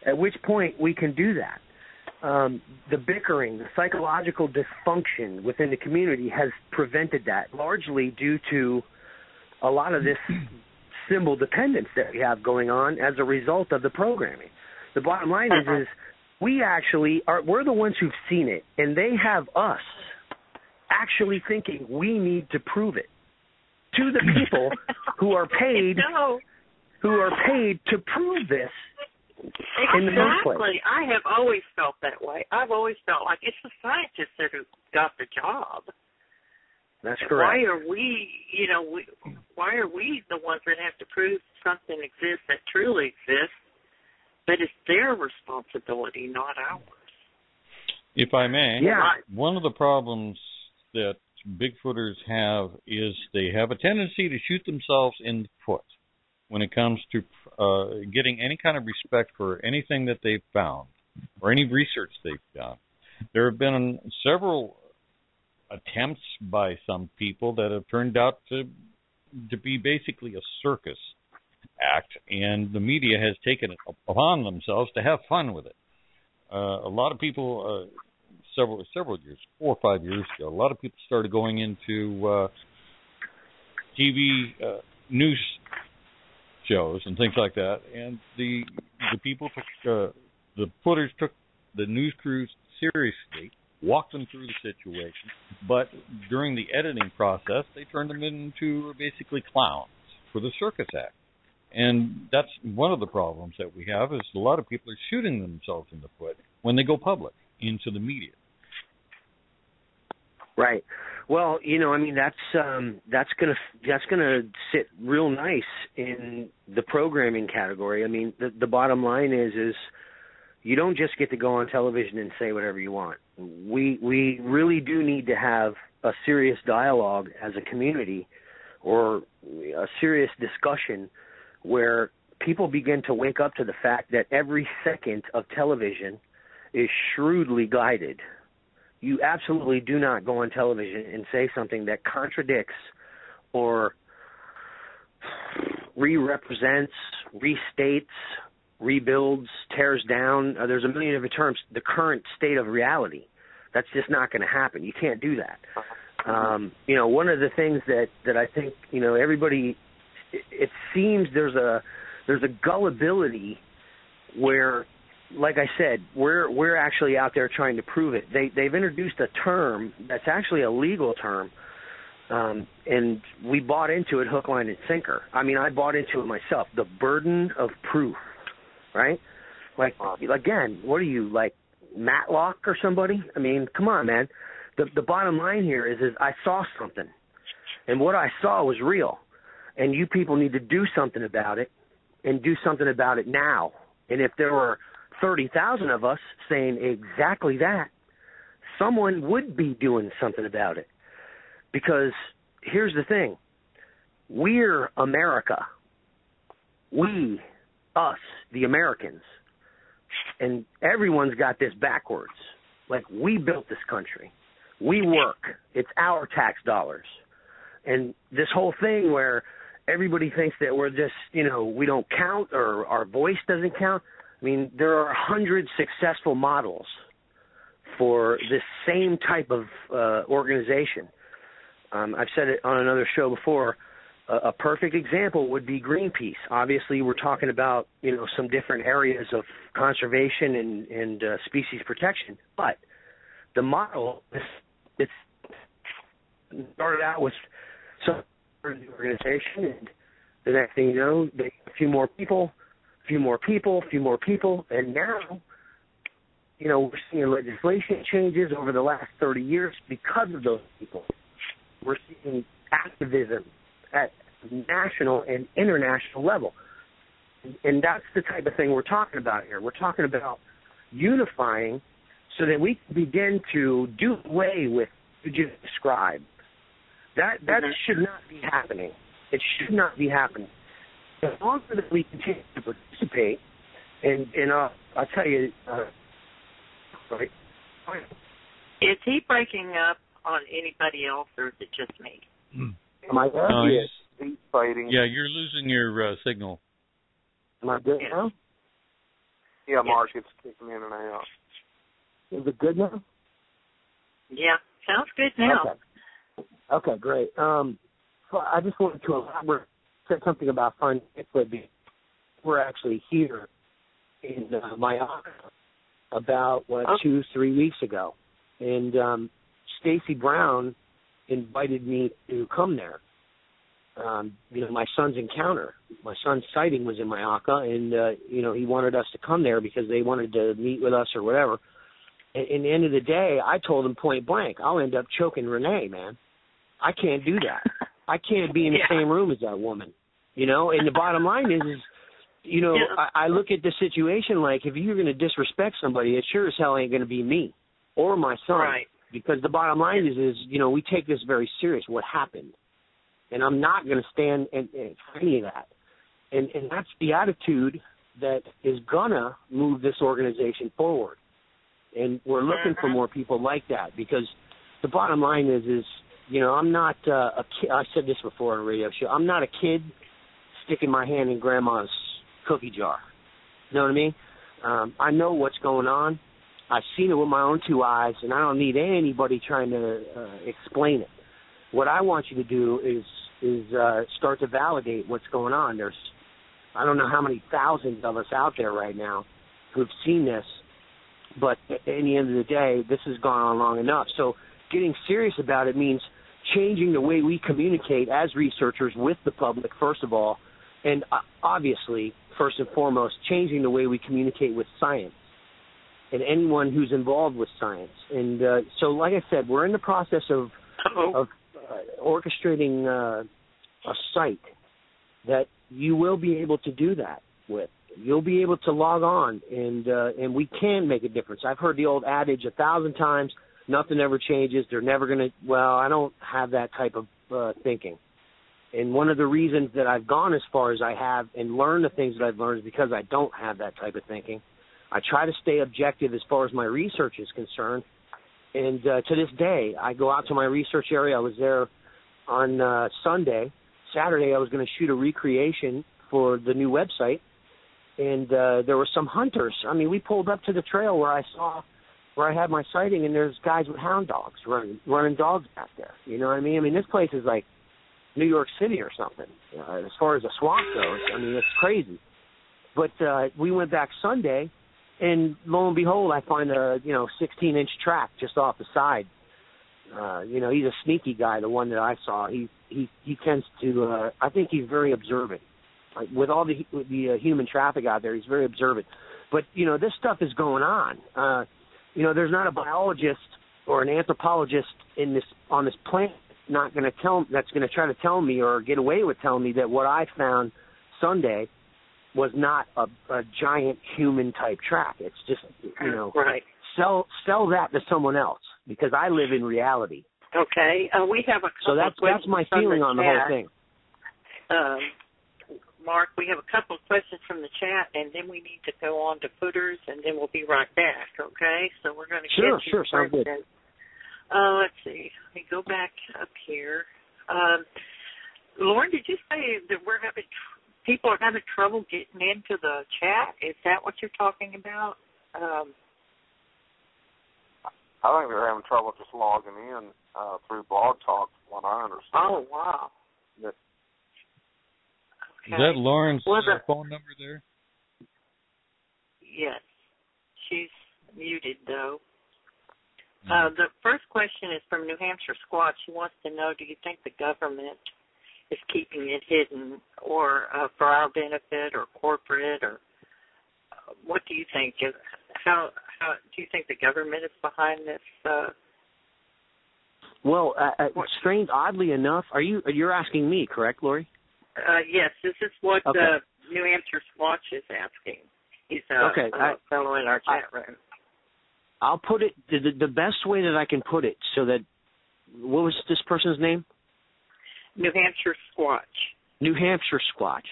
at which point we can do that. The bickering, the psychological dysfunction within the community has prevented that, largely due to a lot of this symbol dependence that we have going on as a result of the programming. The bottom line is we're the ones who've seen it, and they have us actually thinking we need to prove it to the people who are paid to prove this. In the first place. Exactly. I have always felt that way. I've always felt like it's the scientists that have got the job. That's correct. Why are we the ones that have to prove something exists that truly exists? But it's their responsibility, not ours. If I may, yeah. One of the problems that Bigfooters have is they have a tendency to shoot themselves in the foot when it comes to getting any kind of respect for anything that they've found or any research they've done. There have been several attempts by some people that have turned out to be basically a circus act, and the media has taken it upon themselves to have fun with it. A lot of people, several years, 4 or 5 years ago, a lot of people started going into TV news shows and things like that, and the people took the footers took the news crews seriously, walked them through the situation, but during the editing process, they turned them into basically clowns for the circus act. And that's one of the problems that we have, is a lot of people are shooting themselves in the foot when they go public into the media. Right. Well, that's gonna sit real nice in the programming category. I mean, the bottom line is you don't just get to go on television and say whatever you want. We really do need to have a serious dialogue as a community, or a serious discussion where people begin to wake up to the fact that every second of television is shrewdly guided. You absolutely do not go on television and say something that contradicts or re-represents, restates, rebuilds, tears down. There's a million different terms. The current state of reality. That's just not going to happen. You can't do that. One of the things that I think, everybody, it seems there's a gullibility where, like I said, we're actually out there trying to prove it. They've introduced a term that's actually a legal term, and we bought into it hook, line, and sinker. I mean, I bought into it myself. The burden of proof, right? Like, again, what are you, like Matlock or somebody? I mean, come on, man. The bottom line here is I saw something, and what I saw was real, and you people need to do something about it, and do something about it now. And if there were 30,000 of us saying exactly that, someone would be doing something about it. Because here's the thing. We're America. We, us, the Americans. And everyone's got this backwards. Like, we built this country. We work. It's our tax dollars. And this whole thing where everybody thinks that we're just, we don't count or our voice doesn't count. I mean, there are 100 successful models for this same type of organization. I've said it on another show before. A perfect example would be Greenpeace. Obviously, we're talking about, some different areas of conservation and species protection. But the model, it's started out with some organization, and the next thing you know, a few more people, and now, we're seeing legislation changes over the last 30 years because of those people. We're seeing activism at national and international level. And that's the type of thing we're talking about here. We're talking about unifying so that we can begin to do away with what you just described. That should not be happening. It should not be happening. As long as we continue to participate, and I'll tell you, sorry. Is he breaking up on anybody else, or is it just me? Am I there? No, he's fighting. Yeah, you're losing your signal. Am I good now? Yeah, Mark, it's kicking in and out. Is it good now? Yeah, sounds good now. Okay, great. So I just wanted to elaborate, say something about finding Bigfoot. We're actually here in Myakka about 2-3 weeks ago, and Stacy Brown invited me to come there. My son's encounter, my son's sighting was in Myakka, and he wanted us to come there because they wanted to meet with us or whatever. And in the end of the day, I told him point blank, I'll end up choking Renee, man. I can't do that. I can't be in the same room as that woman, And the bottom line is I look at the situation like if you're going to disrespect somebody, it sure as hell ain't going to be me or my son. Right. Because the bottom line is we take this very serious, what happened. And I'm not going to stand for any of that. And that's the attitude that is going to move this organization forward. And we're looking for more people like that because the bottom line is I'm not a kid. I said this before on a radio show. I'm not a kid sticking my hand in grandma's cookie jar. You know what I mean? I know what's going on. I've seen it with my own two eyes, and I don't need anybody trying to explain it. What I want you to do is start to validate what's going on. There's, I don't know how many thousands of us out there right now who've seen this, but at the end of the day, this has gone on long enough. So getting serious about it means changing the way we communicate as researchers with the public, first of all, and obviously, first and foremost, changing the way we communicate with science and anyone who's involved with science. And so, like I said, we're in the process of orchestrating a site that you will be able to do that with. You'll be able to log on, and we can make a difference. I've heard the old adage 1,000 times, nothing ever changes. They're never going to, well, I don't have that type of thinking. And one of the reasons that I've gone as far as I have and learned the things that I've learned is because I don't have that type of thinking. I try to stay objective as far as my research is concerned. And to this day, I go out to my research area. I was there on Sunday. Saturday, I was going to shoot a recreation for the new website. And there were some hunters. I mean, we pulled up to the trail where I had my sighting, and there's guys with hound dogs running dogs back there. You know what I mean? I mean, this place is like New York City or something, as far as a swamp goes. I mean, it's crazy. But we went back Sunday, and lo and behold, I find a 16-inch track just off the side. He's a sneaky guy. The one that I saw, he tends to. I think he's very observant. Like, with all the human traffic out there, he's very observant. But this stuff is going on. There's not a biologist or an anthropologist on this planet that's going to try to tell me or get away with telling me that what I found Sunday was not a giant human type track. It's just right. Sell that to someone else, because I live in reality. Okay, we have a couple. So that's my feeling on the whole thing. Mark, we have a couple of questions from the chat, and then we need to go on to footers, and then we'll be right back, okay? So we're going to get to Sure, sounds good. Let's see. Let me go back up here. Lauren, did you say that people are having trouble getting into the chat? Is that what you're talking about? I think they're having trouble just logging in through Blog Talk, what I understand. Oh, wow. Yeah. Okay. Is that Lauren's phone number there? Yes. She's muted, though. The first question is from New Hampshire Squat. She wants to know, do you think the government is keeping it hidden or for our benefit or corporate, or what do you think? How do you think the government is behind this? Well, strange. Oddly enough, you're asking me, correct, Lori? Yes, this is what New Hampshire Squatch is asking. He's a fellow in our chat room. I'll put it the best way that I can put it, so that, what was this person's name? New Hampshire Squatch. New Hampshire Squatch.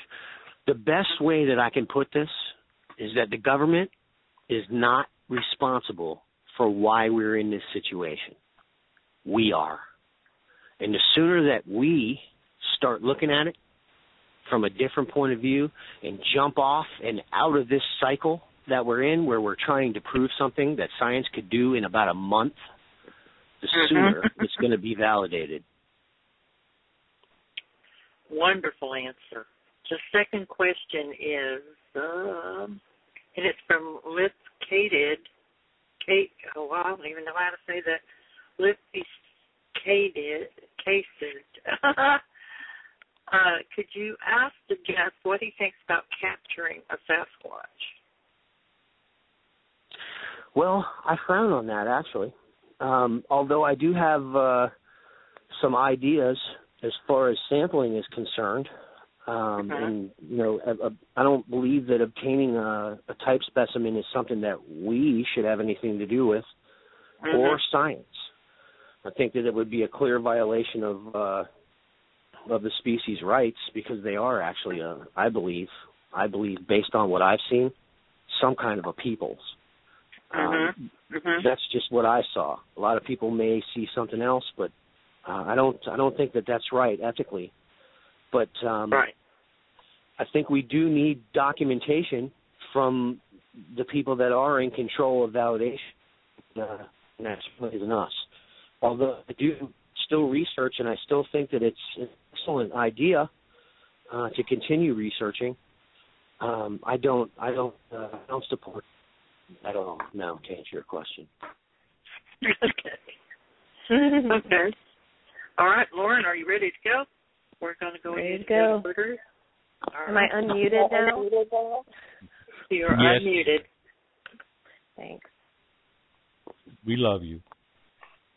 The best way that I can put this is that the government is not responsible for why we're in this situation. We are. And the sooner that we start looking at it from a different point of view and jump off and out of this cycle that we're in, where we're trying to prove something that science could do in about a month, the sooner it's going to be validated. Wonderful answer. The second question is, and it's from Liz Cated. I don't even know how to say that. Liz Cated. Could you ask the guest what he thinks about capturing a Sasquatch? Well, I frown on that, actually. Although I do have some ideas as far as sampling is concerned. And, I don't believe that obtaining a type specimen is something that we should have anything to do with, or science. I think that it would be a clear violation of the species' rights, because they are actually, I believe, based on what I've seen, some kind of a people's. That's just what I saw. A lot of people may see something else, but I don't think that that's right ethically. But I think we do need documentation from the people that are in control of validation, and that's really than us. Although I do still research, and I still think that it's an excellent idea to continue researching. I don't support at all. No, to answer your question. Okay. All right, Lauren, are you ready to go? We're going to go ahead and go. Am I unmuted now? You're unmuted. Thanks. We love you.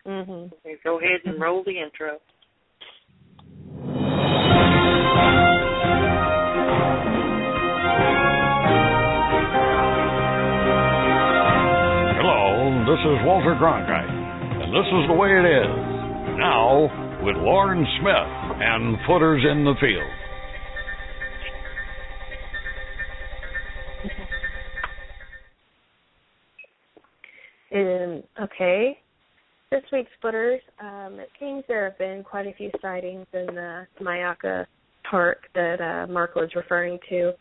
Okay, go ahead and roll the intro. Hello, this is Walter Cronkite, and this is the way it is. Now, with Lauren Smith. and footers in the field. Okay. This week's footers, it seems there have been quite a few sightings in the Myakka Park that Mark was referring to.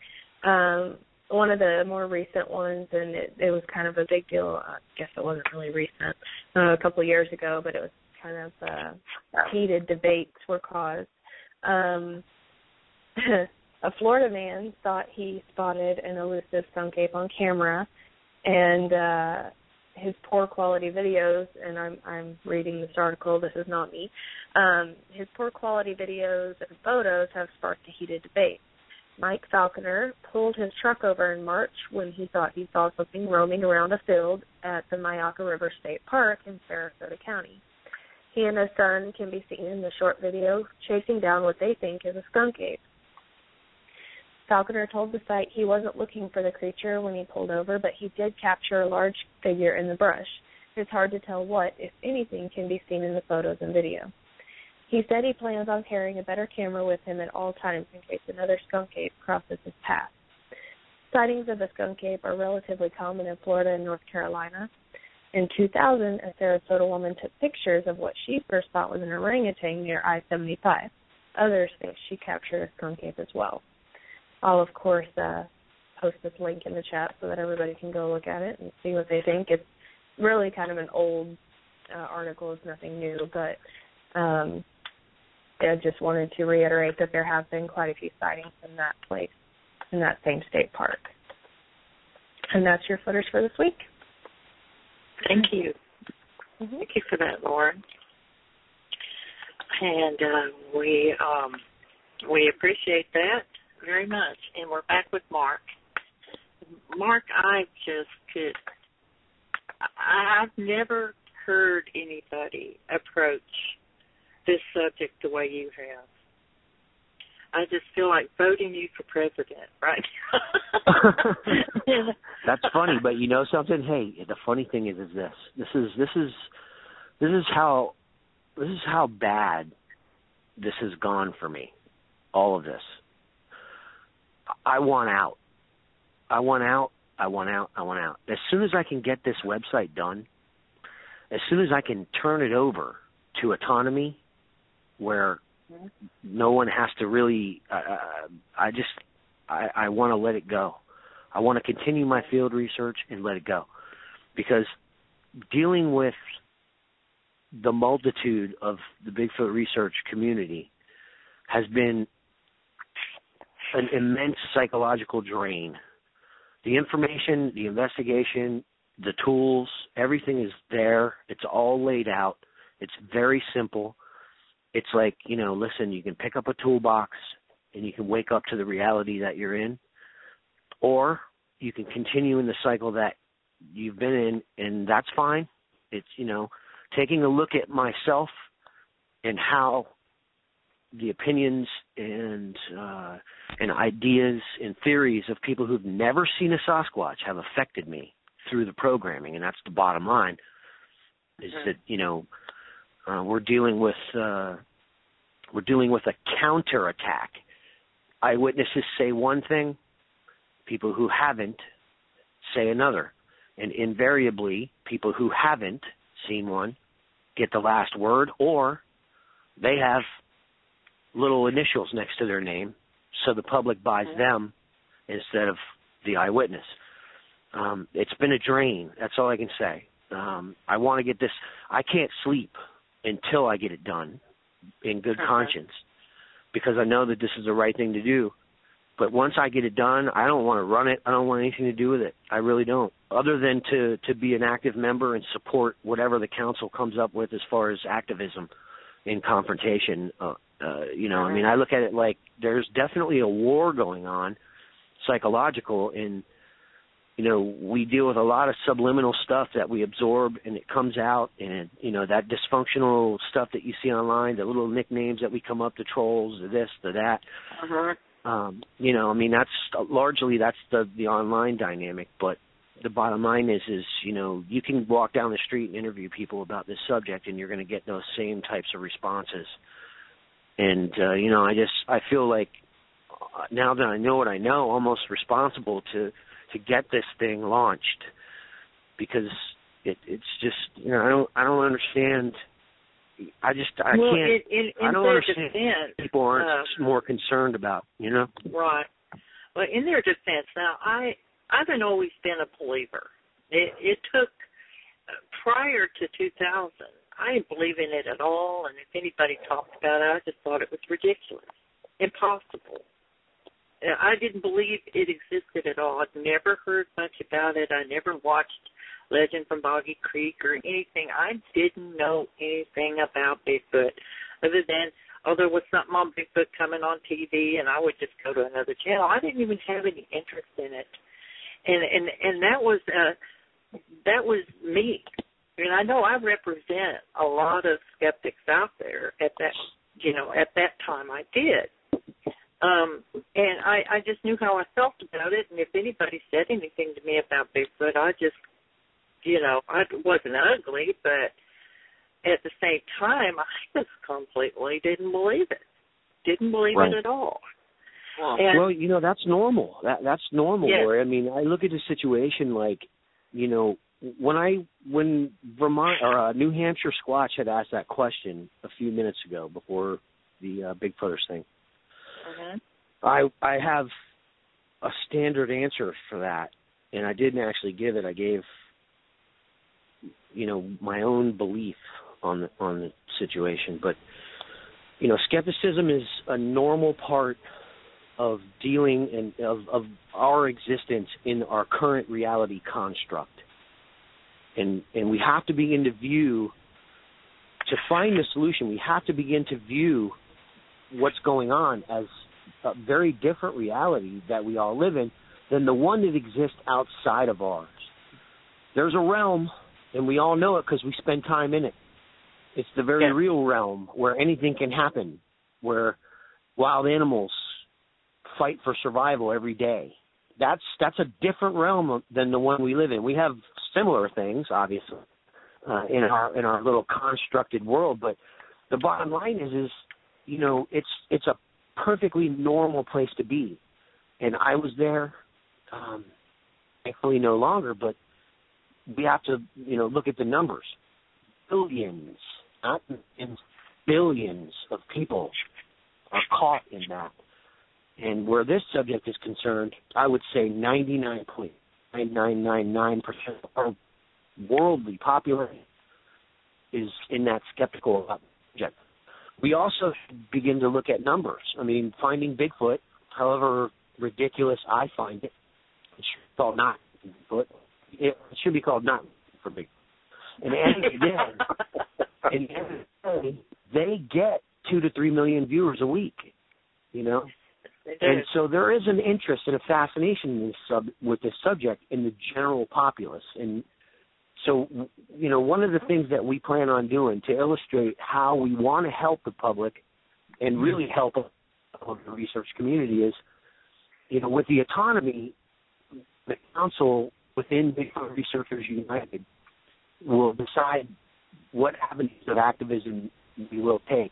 One of the more recent ones, and it was kind of a big deal. I guess it wasn't really recent, a couple of years ago, but it was kind of heated debates were caused. A Florida man thought he spotted an elusive skunk ape on camera, and his poor quality videos, and I'm reading this article, this is not me, his poor quality videos and photos have sparked a heated debate. Mike Falconer pulled his truck over in March when he thought he saw something roaming around a field at the Myakka River State Park in Sarasota County. He and his son can be seen in the short video chasing down what they think is a skunk ape. Falconer told the site he wasn't looking for the creature when he pulled over, but he did capture a large figure in the brush. It's hard to tell what, if anything, can be seen in the photos and video. He said he plans on carrying a better camera with him at all times in case another skunk ape crosses his path. Sightings of the skunk ape are relatively common in Florida and North Carolina. In 2000, a Sarasota woman took pictures of what she first thought was an orangutan near I-75. Others think she captured a skunk ape as well. I'll, of course, post this link in the chat so that everybody can go look at it and see what they think. It's really kind of an old article. It's nothing new, but I just wanted to reiterate that there have been quite a few sightings in that place, in that same state park. And that's your footers for this week. Thank you. Mm-hmm. Thank you for that, Lauren. And we appreciate that very much. And we're back with Mark. Mark, I've never heard anybody approach this subject the way you have. I just feel like voting you for president right now. That's funny, but you know something? Hey, the funny thing is this. This is how bad this has gone for me. All of this. I want out. As soon as I can get this website done, as soon as I can turn it over to autonomy, where no one has to really, I want to let it go. I want to continue my field research and let it go. Because dealing with the multitude of the Bigfoot research community has been an immense psychological drain. The information, the investigation, the tools, everything is there. It's all laid out. It's very simple. It's like, listen, you can pick up a toolbox and you can wake up to the reality that you're in, or you can continue in the cycle that you've been in, and that's fine. It's, taking a look at myself and how the opinions and ideas and theories of people who've never seen a Sasquatch have affected me through the programming, and that's the bottom line, is that, we're dealing with a counterattack. Eyewitnesses say one thing, people who haven't say another, and invariably, people who haven't seen one get the last word, or they have little initials next to their name, so the public buys them instead of the eyewitness. It's been a drain. That's all I can say. I want to get this. I can't sleep until I get it done in good conscience, because I know that this is the right thing to do. But once I get it done, I don't want to run it. I don't want anything to do with it. I really don't, other than to be an active member and support whatever the council comes up with as far as activism in confrontation. I mean, I look at it like there's definitely a war going on, psychological, and we deal with a lot of subliminal stuff that we absorb, and it comes out, and, that dysfunctional stuff that you see online, the little nicknames that we come up to, trolls, the this, the that. That's largely the online dynamic, but the bottom line is you can walk down the street and interview people about this subject, and you're going to get those same types of responses. And, I feel like now that I know what I know, almost responsible to get this thing launched, because it's just, I don't understand. I don't understand people aren't more concerned about, Right. Well, in their defense, now, I haven't always been a believer. It took, prior to 2000, I didn't believe in it at all, and if anybody talked about it, I just thought it was ridiculous, impossible. I didn't believe it existed at all. I'd never heard much about it. I never watched Legend from Boggy Creek or anything. I didn't know anything about Bigfoot other than, there was something on Bigfoot coming on TV, and I would just go to another channel. I didn't even have any interest in it. And that was me. And I know I represent a lot of skeptics out there at that time I did. And I just knew how I felt about it, and if anybody said anything to me about Bigfoot, I just, I wasn't ugly, but at the same time, I just completely didn't believe it. Didn't believe it at all. Well, that's normal. That's normal. Yes. Lori. I mean, I look at the situation like, when Vermont or New Hampshire Squatch had asked that question a few minutes ago before the Bigfooters thing, I have a standard answer for that, and I didn't actually give it. I gave, my own belief on the situation. But, skepticism is a normal part of dealing and of our existence in our current reality construct. And we have to begin to view, to find the solution, we have to begin to view what's going on as a very different reality that we all live in than the one that exists outside of ours. There's a realm, and we all know it because we spend time in it. It's the very real realm where anything can happen, where wild animals fight for survival every day. That's a different realm than the one we live in. We have similar things, obviously, in our little constructed world, but the bottom line is it's a perfectly normal place to be. And I was there, thankfully no longer, but we have to, look at the numbers. Billions, not millions, billions of people are caught in that. And where this subject is concerned, I would say 99.9999% of our worldly population is in that skeptical subject. We also begin to look at numbers. I mean, finding Bigfoot, however ridiculous I find it, it should be called not Bigfoot. It should be called not for Bigfoot. And at the end of the day, they get 2 to 3 million viewers a week, And so there is an interest and a fascination with this subject in the general populace. And so, one of the things that we plan on doing to illustrate how we want to help the public and really help the research community is, with the autonomy, the council within Bigfoot Researchers United will decide what avenues of activism we will take,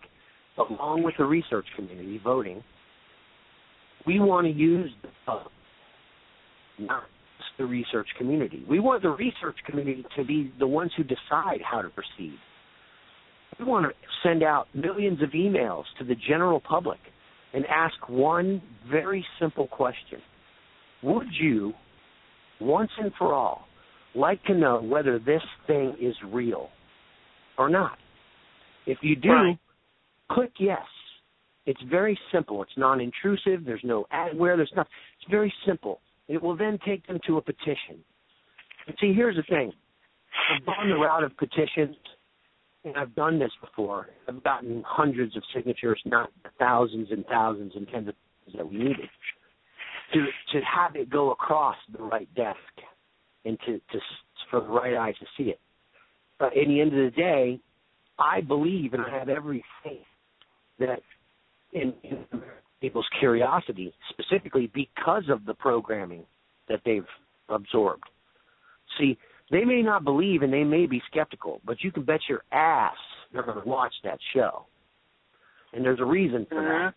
along with the research community voting. We want to use not just the research community. We want the research community to be the ones who decide how to proceed. We want to send out millions of emails to the general public and ask one very simple question. Would you, once and for all, like to know whether this thing is real or not? If you do, click yes. It's very simple. It's non-intrusive. There's no adware. There's nothing. It's very simple. It will then take them to a petition. And see, here's the thing. I've gone the route of petitions, and I've done this before. I've gotten hundreds of signatures, not thousands and thousands and tens of thousands that we needed, to have it go across the right desk and to for the right eyes to see it. But in the end of the day, I believe, and I have every faith, that in people's curiosity, specifically because of the programming that they've absorbed. See, they may not believe and they may be skeptical, but you can bet your ass they're going to watch that show. and there's a reason for that.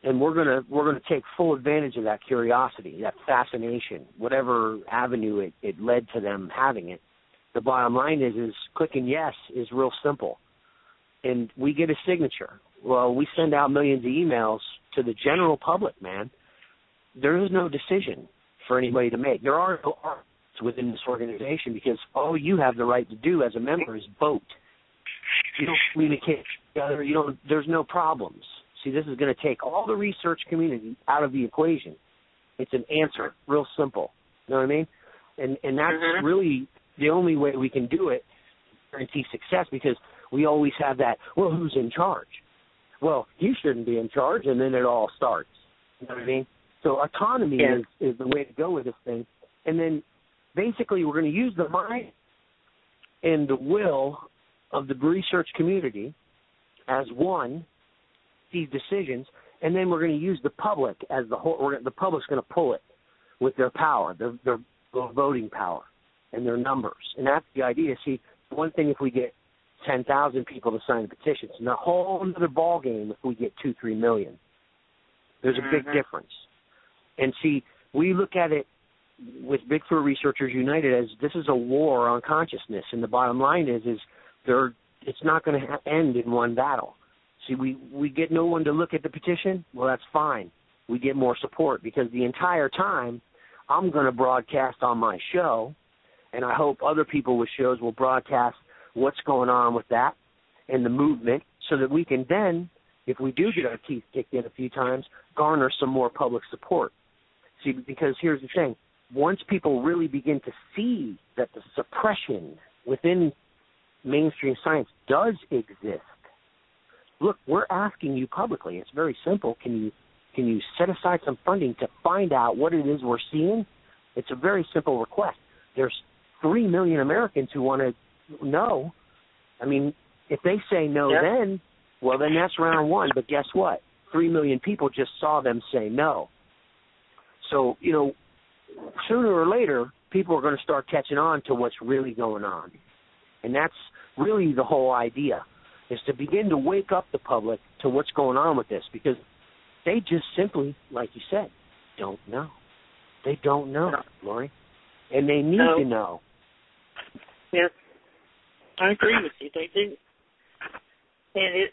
And we're gonna take full advantage of that curiosity, that fascination, whatever avenue it led to them having it. The bottom line is clicking yes is real simple, and we get a signature. Well, we send out millions of emails to the general public, man. There is no decision for anybody to make. There are no arguments within this organization because all you have the right to do as a member is vote. You don't communicate together. There's no problems. See, this is going to take all the research community out of the equation. It's an answer, real simple. You know what I mean? And that's really the only way we can do it, guarantee success, because we always have that, well, who's in charge? Well, you shouldn't be in charge, and then it all starts. You know what I mean? So autonomy is the way to go with this thing. And then basically we're going to use the mind and the will of the research community as one, these decisions, and then we're going to use the public as the whole. The public's going to pull it with their power, their voting power, and their numbers. And that's the idea. See, one thing if we get 10,000 people to sign petitions, and a whole other ball game if we get 2-3 million. There's a big difference. And see, we look at it with Bigfoot Researchers United as this is a war on consciousness, and the bottom line is it's not going to end in one battle. See, we get no one to look at the petition. Well, that's fine. We get more support because the entire time I'm going to broadcast on my show, and I hope other people with shows will broadcast what's going on with that and the movement so that we can then, if we do get our teeth kicked in a few times, garner some more public support. See, because here's the thing. Once people really begin to see that the suppression within mainstream science does exist, look, we're asking you publicly. It's very simple. Can you set aside some funding to find out what it is we're seeing? It's a very simple request. There's 3 million Americans who want to know. I mean, if they say no then that's round one. But guess what? 3 million people just saw them say no. So, sooner or later, people are going to start catching on to what's really going on. And that's really the whole idea, is to begin to wake up the public to what's going on with this, because they just simply, like you said, don't know. They don't know, Lori. And they need to know. Yes, I agree with you. They do. And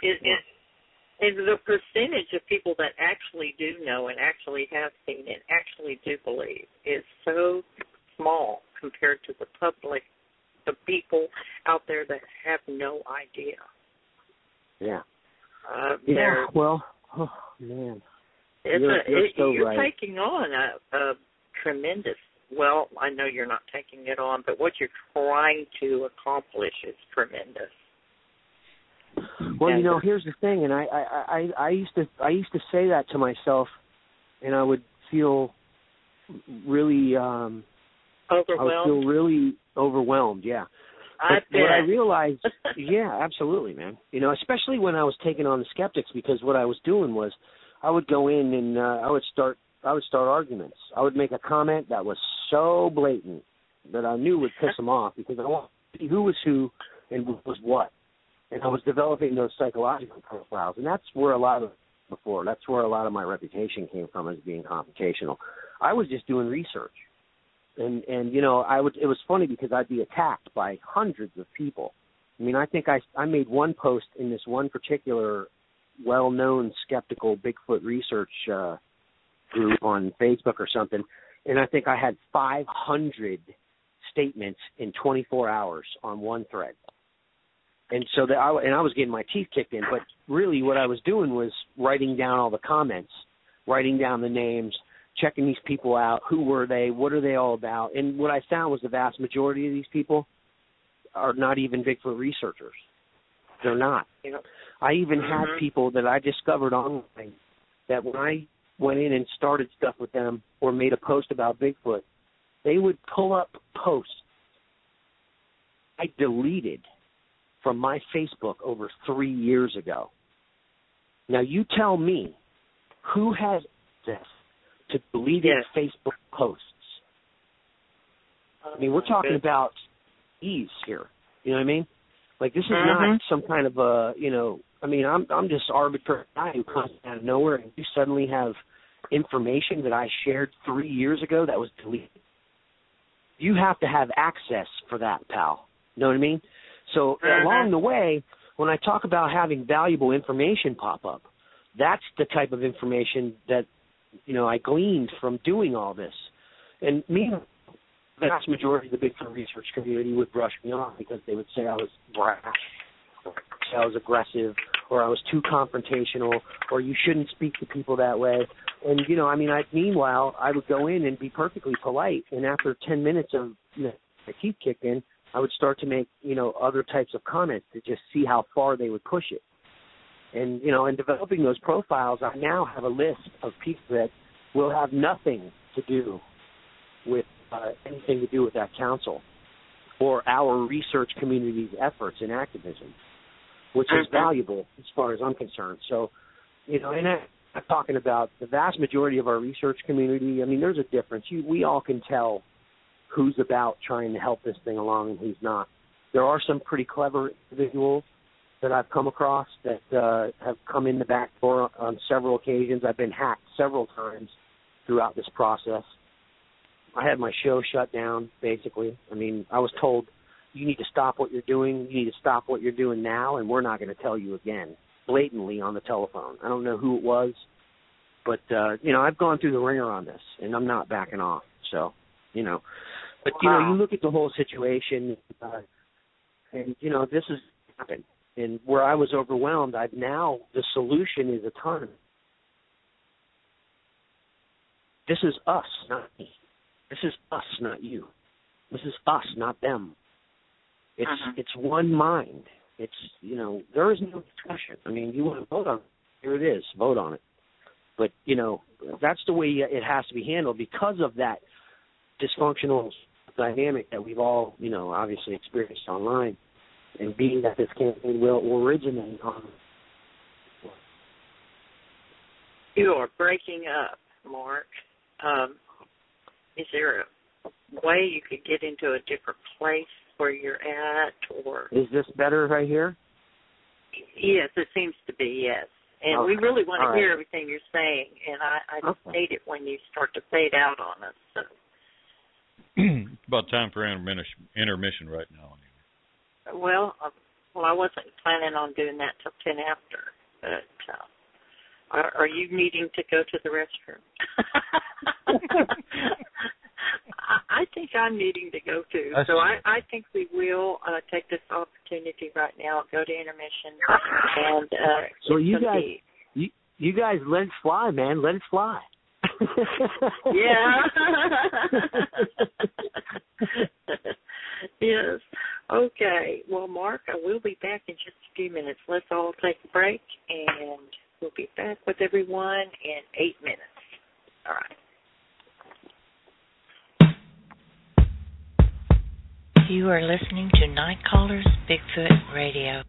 and the percentage of people that actually do know and actually have seen and actually do believe is so small compared to the public, the people out there that have no idea. Yeah. Well, oh, man. You're right. taking on a tremendous, well, I know you're not taking it on, but what you're trying to accomplish is tremendous. Well, here's the thing, and I used to say that to myself, and I would feel really overwhelmed. I would feel really overwhelmed. Yeah. But what I realized, yeah, absolutely, man. Especially when I was taking on the skeptics, because what I was doing was I would go in and I would start arguments. I would make a comment that was so blatant that I knew would piss them off, because I wanted to see who was who and who was what. And I was developing those psychological profiles, and that's where a lot of my reputation came from, as being confrontational. I was just doing research, and it was funny because I'd be attacked by hundreds of people. I mean, I think I made one post in this one particular well-known skeptical Bigfoot research group on Facebook or something, and I think I had 500 statements in 24 hours on one thread. And so I was getting my teeth kicked in, but really what I was doing was writing down all the comments, writing down the names, checking these people out. Who were they? What are they all about? And what I found was the vast majority of these people are not even Bigfoot researchers. They're not. I even had people that I discovered online that when I went in and started stuff with them or made a post about Bigfoot, they would pull up posts I deleted from my Facebook over 3 years ago. Now, you tell me, who has access to deleted Facebook posts? I mean, we're talking about ease here. You know what I mean? Like, this is not some kind of a, I mean, I'm just arbitrary guy who comes out of nowhere, and you suddenly have information that I shared 3 years ago that was deleted. You have to have access for that, pal. You know what I mean? So along the way, when I talk about having valuable information pop up, that's the type of information that, I gleaned from doing all this. And meanwhile, the vast majority of the Bigfoot research community would brush me off because they would say I was brash, or I was aggressive, or I was too confrontational, or you shouldn't speak to people that way. And, meanwhile, I would go in and be perfectly polite, and after 10 minutes of my teeth kicked in, I would start to make, other types of comments to just see how far they would push it. And, in developing those profiles, I now have a list of people that will have nothing to do with anything to do with that council or our research community's efforts in activism, which is valuable as far as I'm concerned. So, and I'm talking about the vast majority of our research community. I mean, there's a difference. We all can tell who's about trying to help this thing along and who's not. There are some pretty clever individuals that I've come across that have come in the back door on several occasions. I've been hacked several times throughout this process. I had my show shut down, basically. I mean, I was told, you need to stop what you're doing. You need to stop what you're doing now, and we're not going to tell you again, blatantly on the telephone. I don't know who it was, but, I've gone through the ringer on this, and I'm not backing off. So, But, you look at the whole situation, and, this has happened. And where I was overwhelmed, the solution is autonomy. This is us, not me. This is us, not you. This is us, not them. It's one mind. It's, there is no discussion. I mean, you want to vote on it, here it is, vote on it. But, that's the way it has to be handled because of that dysfunctional dynamic that we've all, obviously experienced online. And being that this campaign will originate on. You are breaking up, Mark. Is there a way you could get into a different place where you're at, or? Is this better right here? Yes, it seems to be, yes. And we really want to hear everything you're saying, and I hate it when you start to fade out on us. So. It's about time for intermission right now. Well, I wasn't planning on doing that till 10 after, but are you needing to go to the restroom? I think I'm needing to go too. So I think we will take this opportunity right now, go to intermission, and so you guys let it fly, man. Let it fly. Yeah. Yes. Okay. Well, Mark, I will be back in just a few minutes. Let's all take a break, and we'll be back with everyone in 8 minutes. All right. You are listening to Night Callers Bigfoot Radio.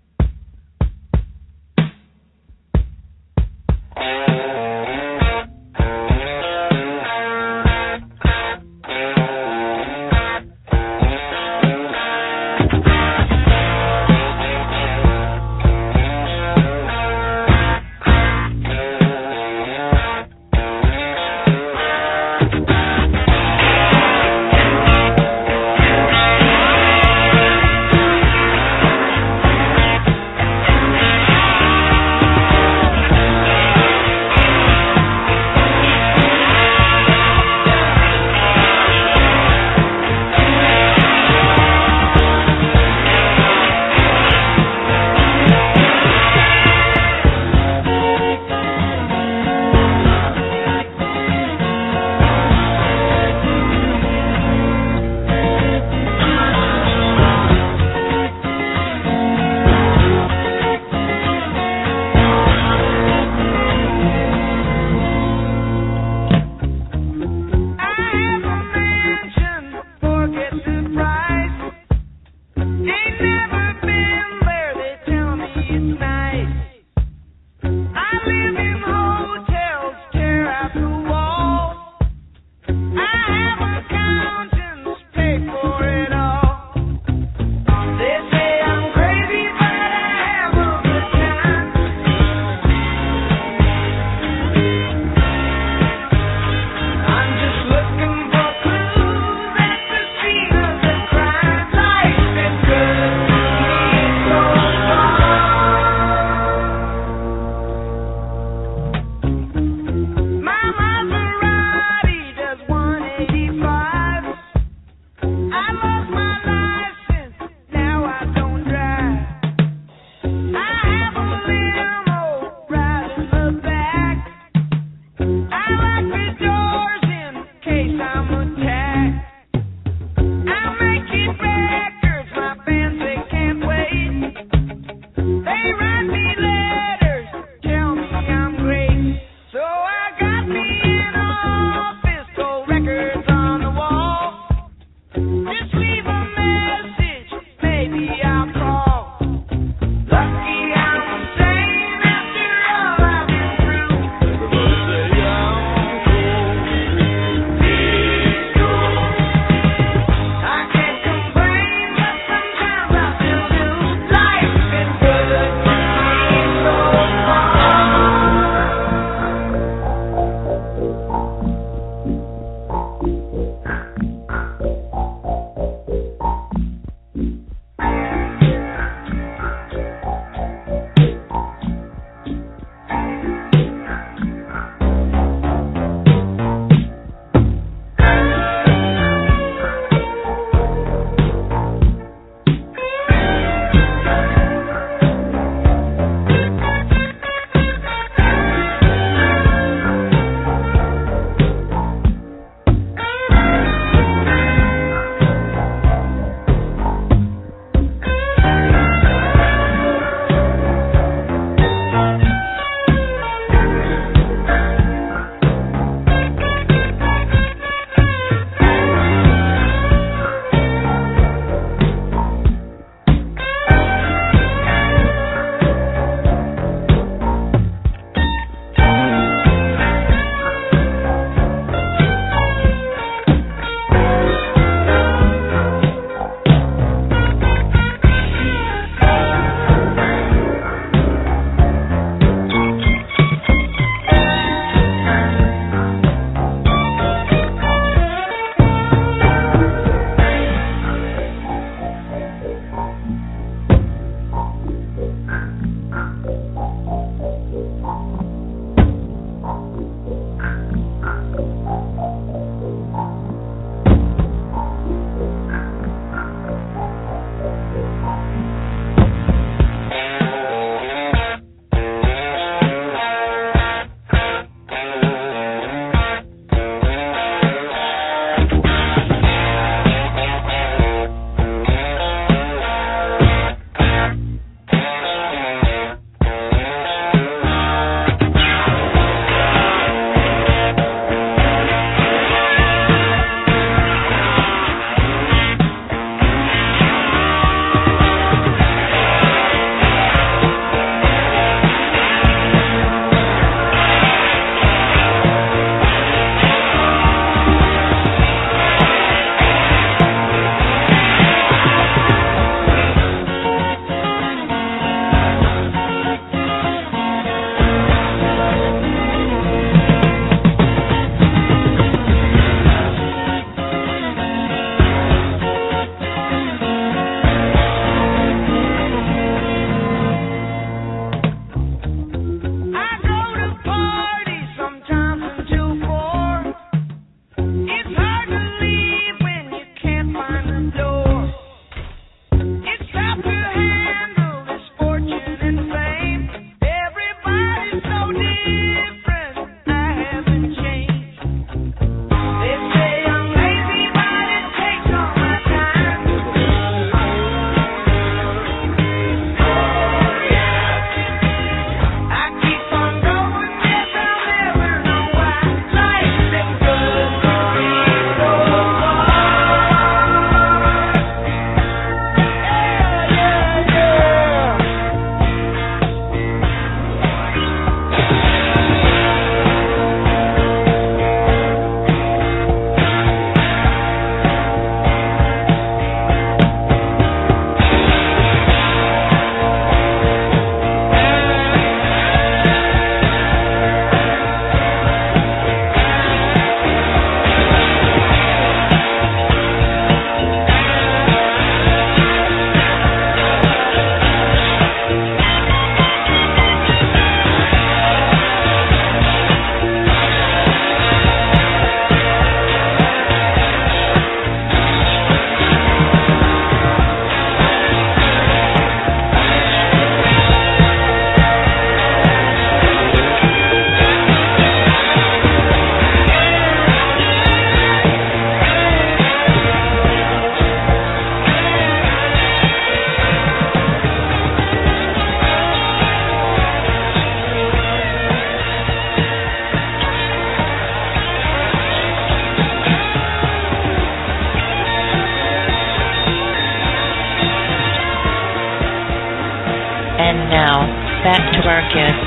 back to our guest,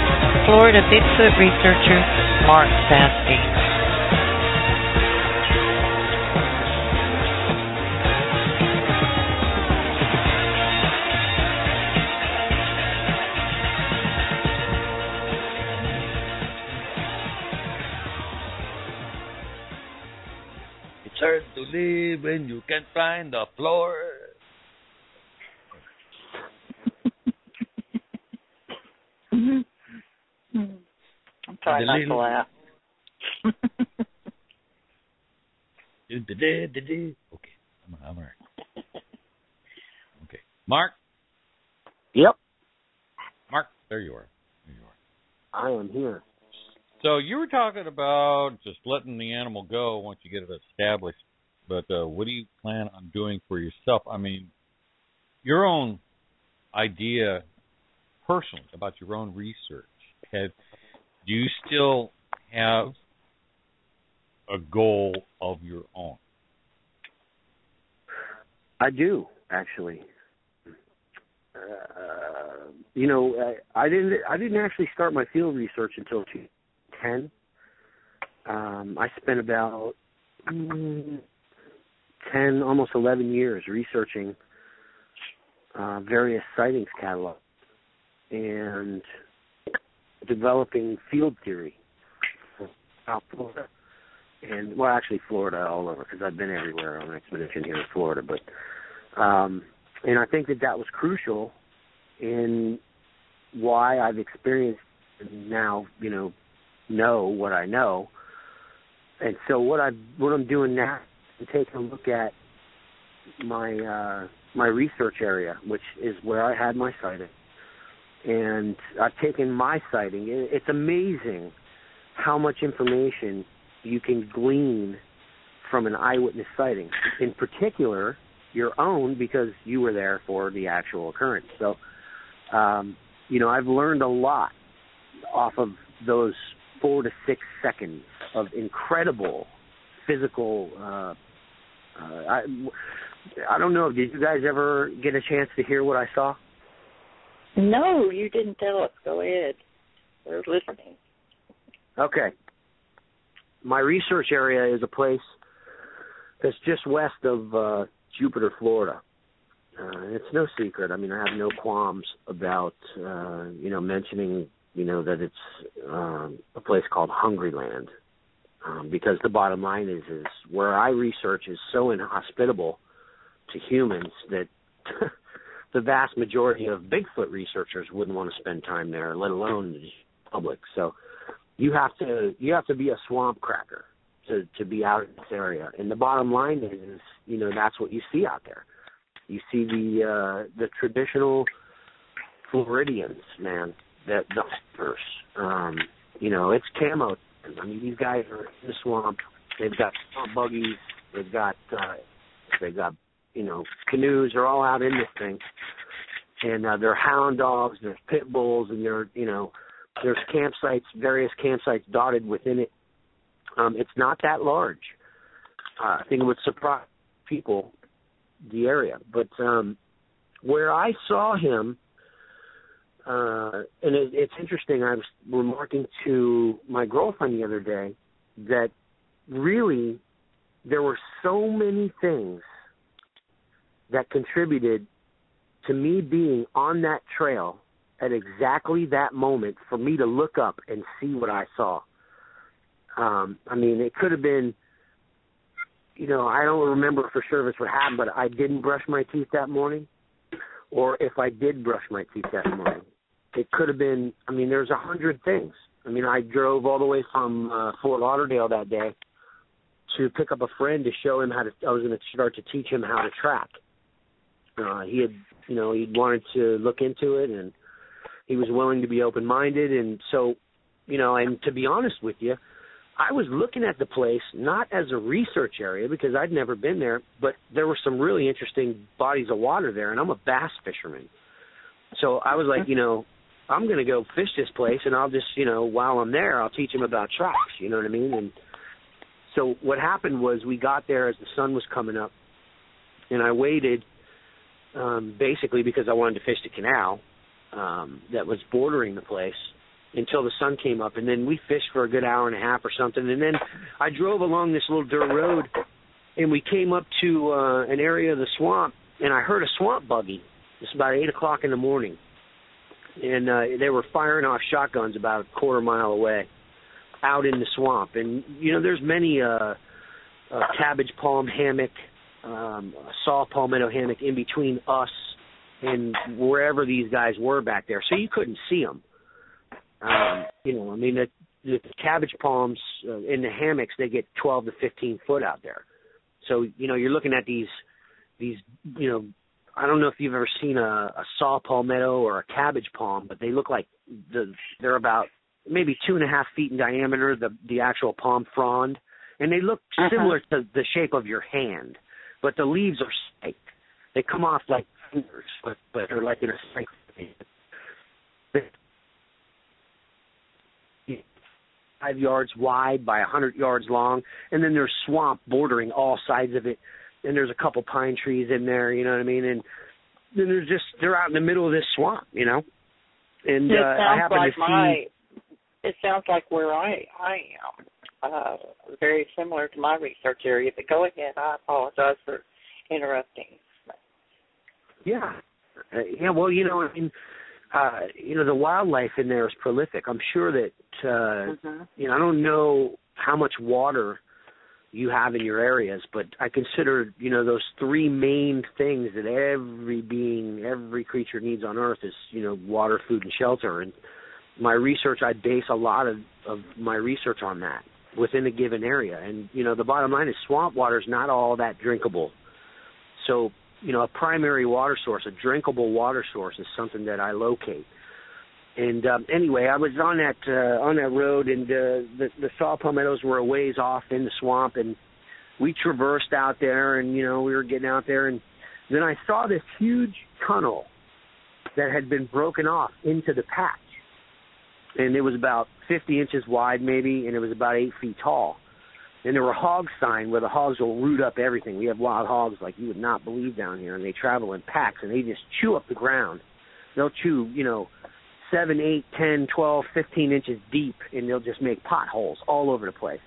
Florida Bigfoot researcher Mark Zaskey. It's hard to live when you can't find the floor. I'm trying not to laugh. Okay, I'm all right. Okay, Mark. Yep. Mark, there you are. I am here. So you were talking about just letting the animal go once you get it established, but what do you plan on doing for yourself? I mean, your own idea personally about your own research. Do you still have a goal of your own? I do, actually. I didn't actually start my field research until 2010. I spent about 10, almost 11 years researching various sightings catalogs and developing field theory for South Florida. And, well, actually Florida all over, because I've been everywhere on an expedition here in Florida. But and I think that was crucial in why I've experienced and now, know what I know. And so what I'm doing now is taking a look at my research area, which is where I had my sighting. And I've taken my sighting. It's amazing how much information you can glean from an eyewitness sighting. In particular, your own, because you were there for the actual occurrence. So, I've learned a lot off of those 4 to 6 seconds of incredible physical. I don't know. Did you guys ever get a chance to hear what I saw? No, you didn't tell us. Go ahead. We're listening. Okay. My research area is a place that's just west of Jupiter, Florida. It's no secret. I mean, I have no qualms about, mentioning, that it's a place called Hungryland, because the bottom line is where I research is so inhospitable to humans that the vast majority of Bigfoot researchers wouldn't want to spend time there, let alone the public. So you have to be a swamp cracker to be out in this area. And the bottom line is that's what you see out there. You see the traditional Floridians, man, the hunters. It's camo. I mean, these guys are in the swamp. They've got swamp buggies. They've got canoes. They're all out in this thing. And they're hound dogs. There's pit bulls, and there's campsites, various campsites dotted within it. It's not that large. I think it would surprise people, the area. But where I saw him, and it's interesting, I was remarking to my girlfriend the other day that really there were so many things that contributed to me being on that trail at exactly that moment for me to look up and see what I saw. It could have been, I don't remember for sure if it's what happened, but I didn't brush my teeth that morning, or if I did brush my teeth that morning. It could have been, there's 100 things. I drove all the way from Fort Lauderdale that day to pick up a friend to show him I was going to start to teach him how to track. He wanted to look into it, and he was willing to be open-minded. And so, and to be honest with you, I was looking at the place not as a research area because I'd never been there, but there were some really interesting bodies of water there, and I'm a bass fisherman. So I was like, I'm going to go fish this place, and I'll just, while I'm there, I'll teach him about tracks, you know what I mean? And so what happened was we got there as the sun was coming up, and I waited basically because I wanted to fish the canal that was bordering the place until the sun came up, and then we fished for a good hour and a half or something, and then I drove along this little dirt road, and we came up to an area of the swamp, and I heard a swamp buggy. It's about 8 o'clock in the morning, and they were firing off shotguns about a quarter mile away out in the swamp. And, there's many cabbage palm hammock, saw palmetto hammock in between us and wherever these guys were back there, so you couldn't see them. The cabbage palms in the hammocks, they get 12 to 15 foot out there. So, you're looking at these, I don't know if you've ever seen a saw palmetto or a cabbage palm, but they look like they're about maybe 2.5 feet in diameter, the actual palm frond, and they look similar to the shape of your hand, but the leaves are spiked. They come off like fingers, but they're like in a spike. 5 yards wide by 100 yards long, and then there's swamp bordering all sides of it, and there's a couple pine trees in there, you know what I mean? And then they're out in the middle of this swamp, And I happen to see. It sounds like where I am, very similar to my research area. But go ahead. I apologize for interrupting. Yeah. Well, the wildlife in there is prolific. I'm sure that, I don't know how much water you have in your areas, but I consider, those three main things that every being, every creature needs on Earth is, water, food, and shelter. And my research, I base a lot of my research on that within a given area. And, the bottom line is swamp water is not all that drinkable. So, a primary water source, a drinkable water source is something that I locate. And anyway, I was on that road, and the saw palmettos were a ways off in the swamp, and we traversed out there, and, we were getting out there, and then I saw this huge tunnel that had been broken off into the patch. And it was about 50 inches wide maybe, and it was about 8 feet tall. And there were hog sign where the hogs will root up everything. We have wild hogs like you would not believe down here, and they travel in packs, and they just chew up the ground. They'll chew, 7, 8, 10, 12, 15 inches deep, and they'll just make potholes all over the place.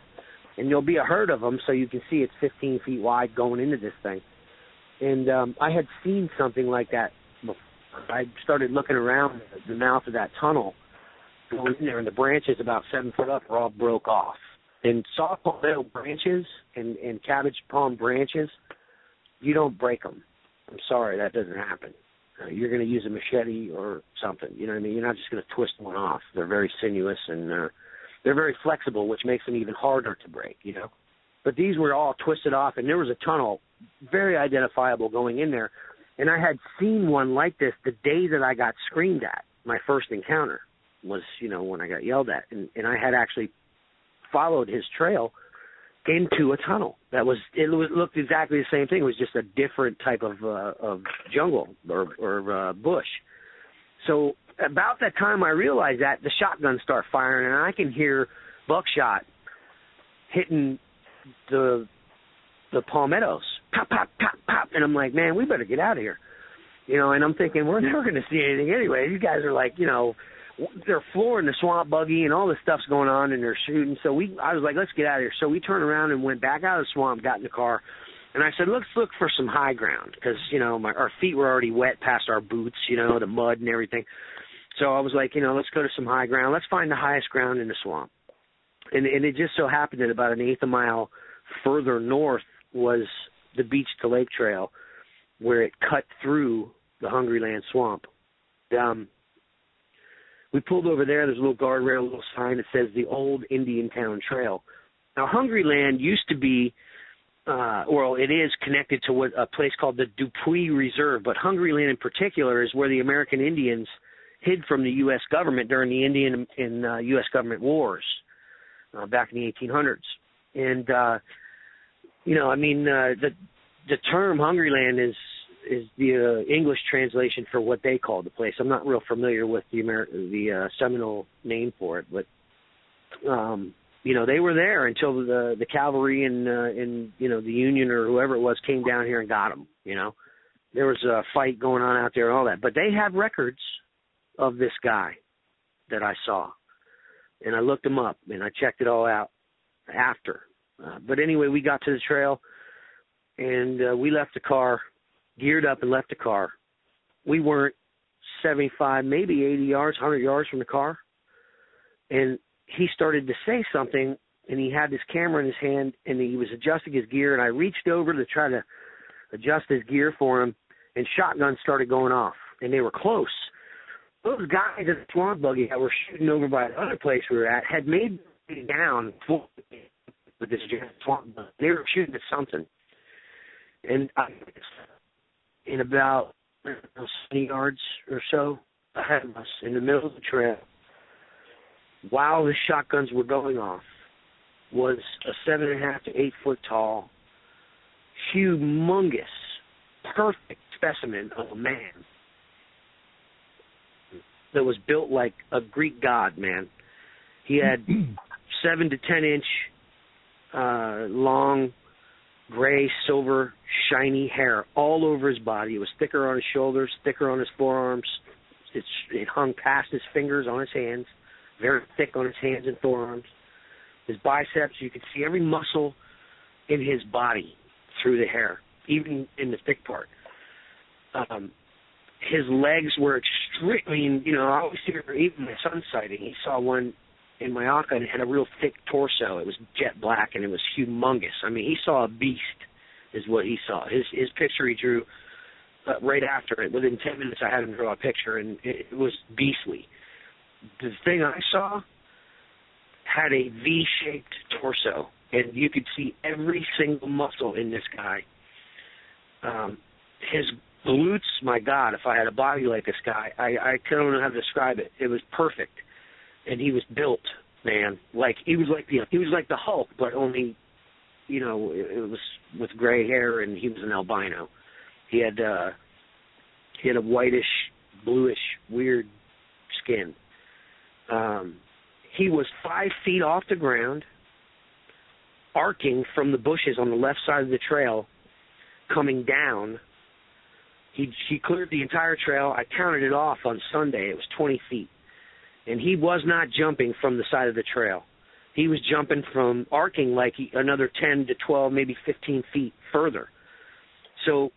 And there'll be a herd of them, so you can see it's 15 feet wide going into this thing. And I had seen something like that before. I started looking around the mouth of that tunnel, going in there, and the branches about 7 foot up were all broke off. And saw palmetto branches and cabbage palm branches, you don't break them. I'm sorry, that doesn't happen. You're going to use a machete or something. You know what I mean? You're not just going to twist one off. They're very sinuous, and they're very flexible, which makes them even harder to break, But these were all twisted off, and there was a tunnel, very identifiable going in there. And I had seen one like this the day that I got screamed at. My first encounter was, when I got yelled at. And I had actually followed his trail into a tunnel that looked exactly the same thing. It was just a different type of jungle or bush. So about that time I realized that, the shotguns start firing, and I can hear buckshot hitting the palmettos. Pop, pop, pop, pop. And I'm like, man, we better get out of here. And I'm thinking, we're never going to see anything anyway. These guys are like, they're flooring the swamp buggy, and all this stuff's going on, and they're shooting. So I was like, let's get out of here. So we turned around and went back out of the swamp, got in the car, and I said, let's look for some high ground, because, our feet were already wet past our boots, the mud and everything. So I was like, let's go to some high ground. Let's find the highest ground in the swamp. And it just so happened that about an eighth of a mile further north was the Beach to Lake Trail, where it cut through the Hungryland swamp. We pulled over there. There's a little guardrail, a little sign that says the Old Indian Town Trail. Now, Hungryland used to be, it is connected to a place called the Dupuy Reserve, but Hungryland in particular is where the American Indians hid from the U.S. government during the Indian and U.S. government wars back in the 1800s. And, the term Hungryland is the English translation for what they call the place. I'm not real familiar with the Seminole name for it, but they were there until the cavalry and the Union or whoever it was came down here and got them. There was a fight going on out there and all that, but they have records of this guy that I saw, and I looked him up and I checked it all out after. But anyway, we got to the trail, and we left the car. Geared up and left the car. We weren't 75, maybe 80 yards, 100 yards from the car. And he started to say something, and he had this camera in his hand, and he was adjusting his gear, and I reached over to try to adjust his gear for him, and shotguns started going off, and they were close. Those guys in the swamp buggy that were shooting over by the other place we were at had made me down with this swamp buggy. They were shooting at something. And in about 70 yards or so ahead of us, in the middle of the trail, while the shotguns were going off, was a 7.5 to 8 foot tall, humongous, perfect specimen of a man that was built like a Greek god, man. He had 7 to 10 inch long, gray, silver, shiny hair all over his body. It was thicker on his shoulders, thicker on his forearms. It hung past his fingers on his hands, very thick on his hands and forearms. His biceps, you could see every muscle in his body through the hair, even in the thick part. His legs were extreme. I always hear, even my son sighting, he saw one in Myakka and had a real thick torso. It was jet black, and it was humongous. I mean, he saw a beast is what he saw. His picture he drew right after it. Within 10 minutes, I had him draw a picture, and it was beastly. The thing I saw had a V-shaped torso, and you could see every single muscle in this guy. His glutes, my God, if I had a body like this guy, I don't know how to describe it. It was perfect, and he was built, man. Like he was like the Hulk, but only, you know, it was with gray hair, and he was an albino. He had a whitish, bluish, weird skin. He was 5 feet off the ground, arcing from the bushes on the left side of the trail, coming down. He cleared the entire trail. I counted it off on Sunday. It was 20 feet. And he was not jumping from the side of the trail. He was jumping from arcing like another 10 to 12, maybe 15 feet further. So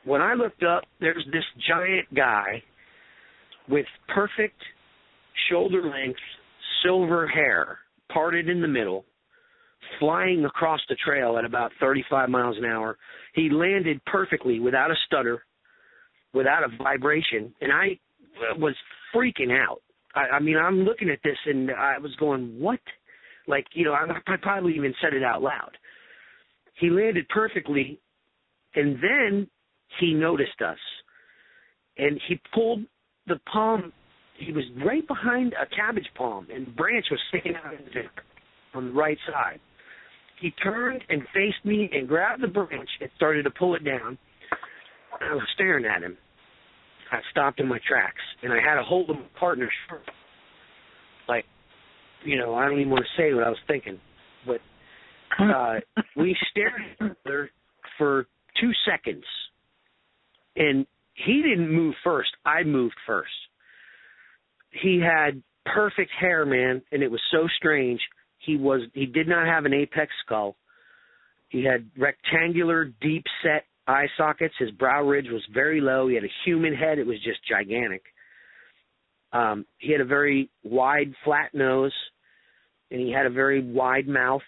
when I looked up, there's this giant guy with perfect shoulder-length silver hair, parted in the middle, flying across the trail at about 35 miles an hour. He landed perfectly without a stutter, without a vibration, and I was freaking out. I mean, I'm looking at this, and I was going, what? Like, you know, I probably even said it out loud. He landed perfectly, and then he noticed us, and he pulled the palm. He was right behind a cabbage palm, and the branch was sticking out on the right side. He turned and faced me and grabbed the branch and started to pull it down. I was staring at him. I stopped in my tracks, and I had a hold of my partner's shirt. Like, you know, I don't even want to say what I was thinking, but we stared at each other for 2 seconds, and he didn't move first. I moved first. He had perfect hair, man, and it was so strange. He did not have an apex skull. He had rectangular, deep-set eye sockets. His brow ridge was very low. He had a human head. It was just gigantic. He had a very wide, flat nose, and he had a very wide mouth.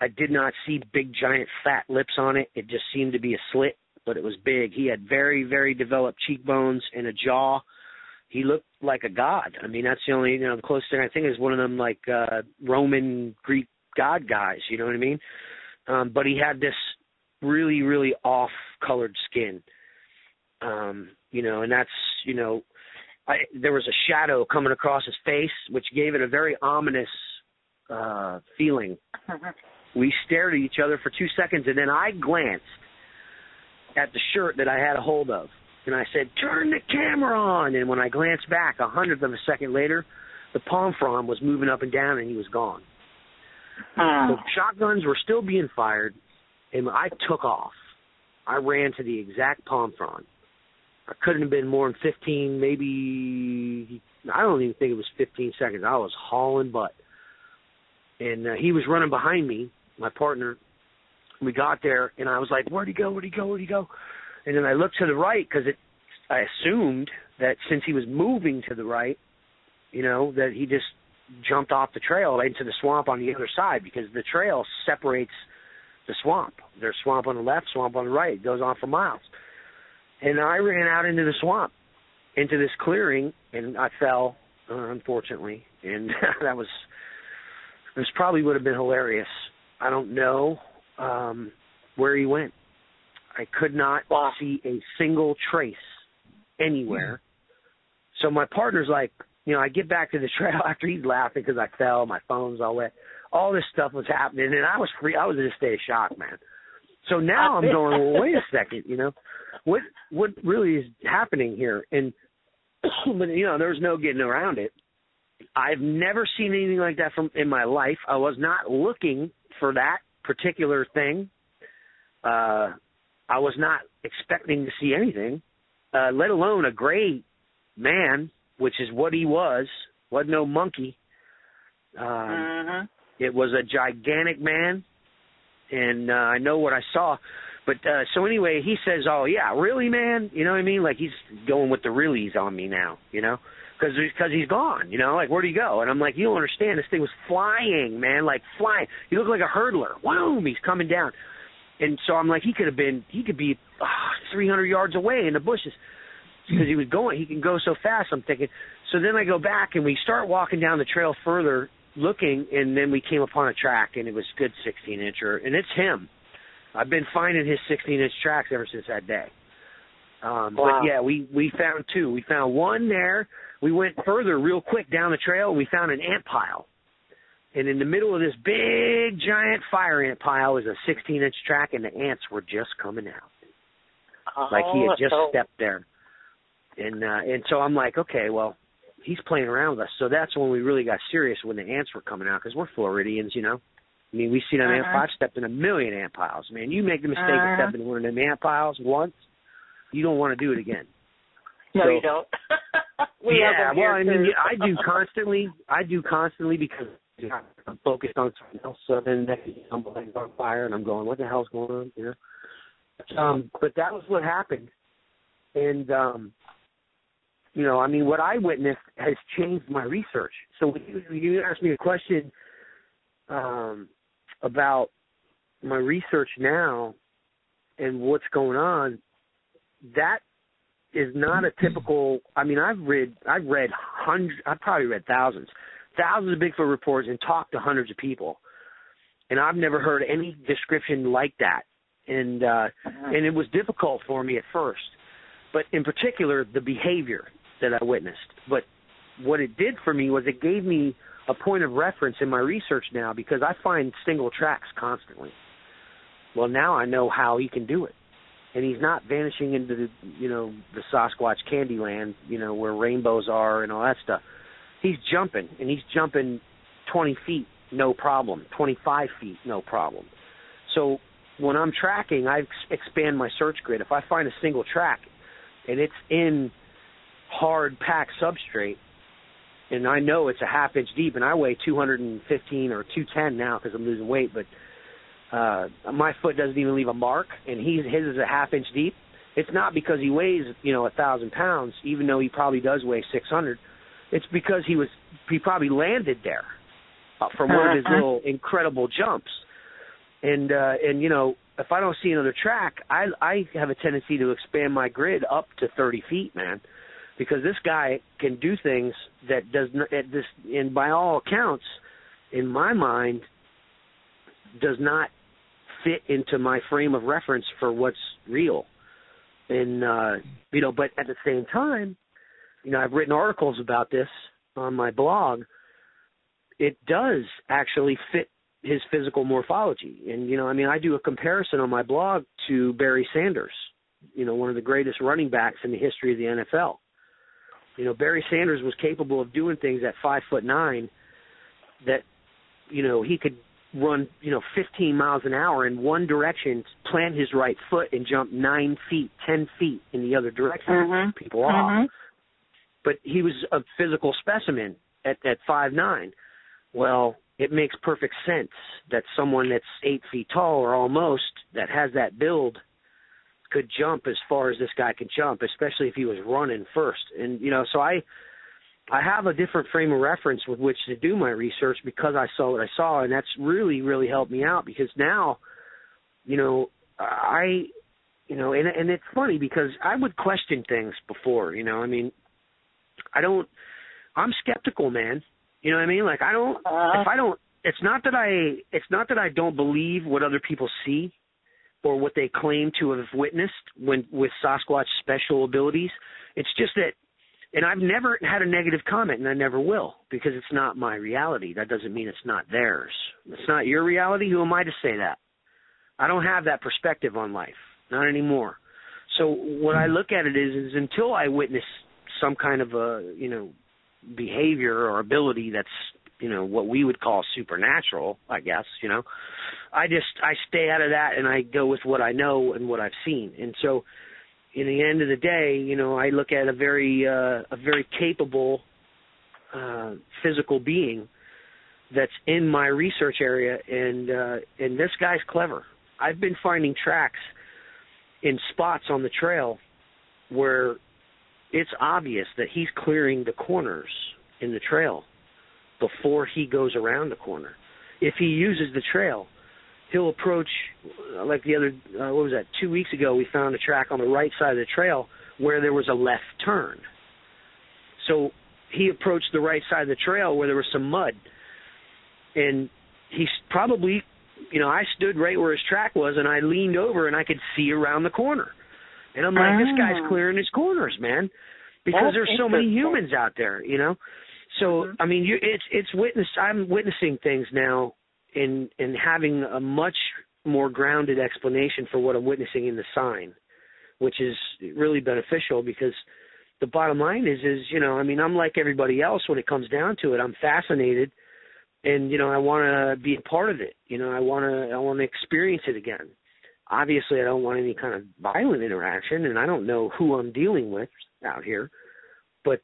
I did not see big, giant, fat lips on it. It just seemed to be a slit, but it was big. He had very, very developed cheekbones and a jaw. He looked like a god. I mean, that's the only, the closest thing I think is one of them, like, Roman, Greek god guys, you know what I mean? But he had this really, really off-colored skin, and that's, there was a shadow coming across his face, which gave it a very ominous feeling. We stared at each other for 2 seconds, and then I glanced at the shirt that I had a hold of. And I said, turn the camera on. And when I glanced back, 100th of a second later, the palm frond was moving up and down, and he was gone. So shotguns were still being fired, and I took off. I ran to the exact palm frond. I couldn't have been more than 15, maybe, I don't even think it was 15 seconds. I was hauling butt. And he was running behind me, my partner. We got there, and I was like, where'd he go, where'd he go, where'd he go? And then I looked to the right because I assumed that since he was moving to the right, that he just jumped off the trail into the swamp on the other side, because the trail separates the swamp. There's swamp on the left, swamp on the right. It goes on for miles. And I ran out into the swamp, into this clearing, and I fell, unfortunately. And this probably would have been hilarious. I don't know where he went. I could not see a single trace anywhere. So my partner's like, I get back to the trail after he's laughing because I fell, my phone's all wet. All this stuff was happening, and I was free. I was in a state of shock, man. So now I'm going, well, wait a second, what really is happening here? And but there's no getting around it. I've never seen anything like that in my life. I was not looking for that particular thing. I was not expecting to see anything, let alone a gray man, which is what he was. Wasn't no monkey. It was a gigantic man, and I know what I saw. But so anyway, he says, oh, yeah, really, man? You know what I mean? Like he's going with the reallys on me now, because because he's gone, you know, like, where'd he go? And I'm like, you don't understand. This thing was flying, man, like flying. He looked like a hurdler. Boom, he's coming down. And so I'm like, he could be 300 yards away in the bushes because he can go so fast, I'm thinking. So then I go back and we start walking down the trail further looking, and then we came upon a track, and it was good 16-incher, and it's him. I've been finding his 16-inch tracks ever since that day. Wow. But, yeah, we found two. We found one there. We went further real quick down the trail, and we found an ant pile. And in the middle of this big, giant fire ant pile is a 16-inch track, and the ants were just coming out. Like he had just stepped there. And so I'm like, okay, well, he's playing around with us. So that's when we really got serious, when the ants were coming out, because we're Floridians, you know. I mean, we've seen an ant pile. I've stepped in a million ant piles. Man, you make the mistake of stepping in one of them ant piles once, you don't want to do it again. No, you don't. I mean, I do constantly because I'm focused on something else. So then next thing I'm on fire, and I'm going, what the hell's going on? You know. But that was what happened, and you know, I mean, what I witnessed has changed my research. So when you asked me a question about my research now and what's going on, that is not a typical. I mean, I've probably read thousands of Bigfoot reports and talked to hundreds of people, and I've never heard any description like that. And it was difficult for me at first, but in particular the behavior that I witnessed. But what it did for me was it gave me a point of reference in my research now, because I find single tracks constantly. Well, now I know how he can do it. And he's not vanishing into the Sasquatch candy land, you know, where rainbows are and all that stuff. He's jumping, and he's jumping 20 feet, no problem, 25 feet, no problem. So when I'm tracking, I expand my search grid. If I find a single track and it's in hard packed substrate, and I know it's a half inch deep, and I weigh 215 or 210 now because I'm losing weight, but my foot doesn't even leave a mark, and his is a half inch deep. It's not because he weighs 1,000 pounds, even though he probably does weigh 600. It's because he probably landed there from one of his little incredible jumps. And you know, if I don't see another track, I have a tendency to expand my grid up to 30 feet, man, because this guy can do things that does not, and by all accounts, in my mind, does not fit into my frame of reference for what's real. And but at the same time, I've written articles about this on my blog. It does actually fit his physical morphology. And, I do a comparison on my blog to Barry Sanders, one of the greatest running backs in the history of the NFL. Barry Sanders was capable of doing things at 5'9" that, he could run, 15 miles an hour in one direction, plant his right foot, and jump 9 feet, 10 feet in the other direction, people off. But he was a physical specimen at 5'9". Well, it makes perfect sense that someone that's 8 feet tall or almost, that has that build, could jump as far as this guy could jump, especially if he was running first. And, so I have a different frame of reference with which to do my research because I saw what I saw, and that's really, really helped me out because now, and it's funny because I would question things before, I'm skeptical, man. You know what I mean? Like it's not that I don't believe what other people see or what they claim to have witnessed with Sasquatch special abilities. It's just that, and I've never had a negative comment, and I never will, because it's not my reality. That doesn't mean it's not theirs. It's not your reality. Who am I to say that? I don't have that perspective on life, not anymore. So what I look at it is until I witness some kind of a, behavior or ability that's, what we would call supernatural, I guess, I stay out of that and I go with what I know and what I've seen. And so in the end of the day, I look at a very capable physical being that's in my research area, and this guy's clever. I've been finding tracks in spots on the trail where it's obvious that he's clearing the corners in the trail before he goes around the corner. If he uses the trail, he'll approach, like the other, 2 weeks ago, we found a track on the right side of the trail where there was a left turn. So he approached the right side of the trail where there was some mud. And he's probably, I stood right where his track was, and I leaned over, and I could see around the corner. And I'm like, this guy's clearing his corners, man, because there's so many humans out there, So, I mean, I'm witnessing things now and having a much more grounded explanation for what I'm witnessing in the sign, which is really beneficial because the bottom line is, I'm like everybody else when it comes down to it. I'm fascinated, and, I want to be a part of it. I want to experience it again. Obviously, I don't want any kind of violent interaction, and I don't know who I'm dealing with out here. But,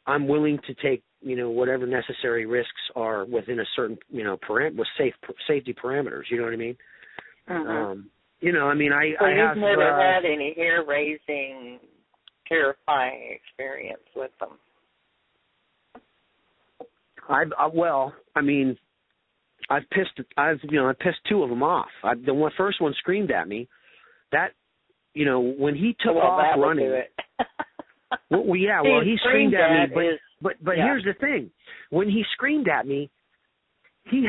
I'm willing to take, whatever necessary risks are within a certain, with safety parameters. You know what I mean? Mm-hmm. I have never had any hair-raising, terrifying experience with them. I've pissed two of them off. The first one screamed at me. That, when he took off running. He screamed at me. But here's the thing: when he screamed at me, he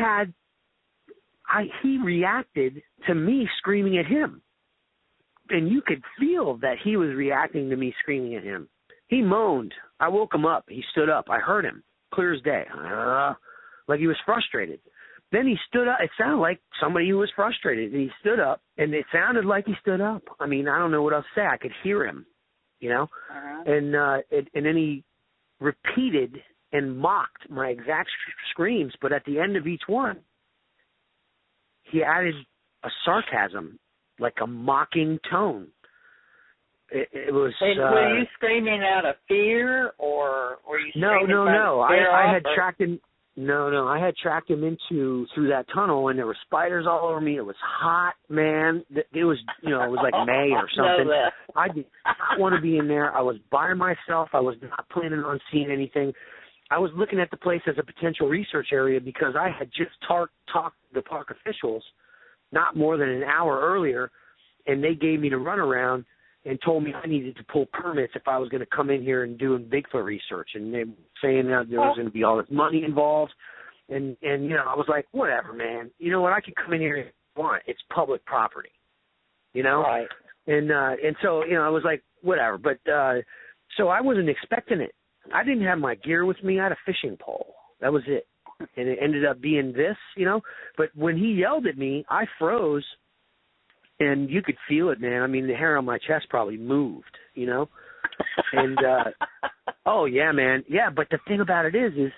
reacted to me screaming at him, and you could feel that he was reacting to me screaming at him. He moaned. I woke him up. He stood up. I heard him clear as day, like he was frustrated. Then he stood up. It sounded like somebody who was frustrated. And he stood up, and it sounded like he stood up. I mean, I don't know what else to say. I could hear him, and then he repeated and mocked my exact screams, but at the end of each one, he added a sarcasm, like a mocking tone. It was. Were you screaming out of fear, or were you? No. I had tracked him. No, I had tracked him through that tunnel, and there were spiders all over me. It was hot, man. It was, it was like May or something. I did not want to be in there. I was by myself. I was not planning on seeing anything. I was looking at the place as a potential research area because I had just talked to the park officials not more than an hour earlier, and they gave me the runaround and told me I needed to pull permits if I was going to come in here and do Bigfoot research. And they were saying that there was going to be all this money involved. And I was like, whatever, man. You know what? I can come in here if I want. It's public property, Right. And so, I was like, whatever. But so I wasn't expecting it. I didn't have my gear with me. I had a fishing pole. That was it. And it ended up being this, But when he yelled at me, I froze. And you could feel it, man. I mean, the hair on my chest probably moved, And, oh, yeah, man. Yeah, but the thing about it is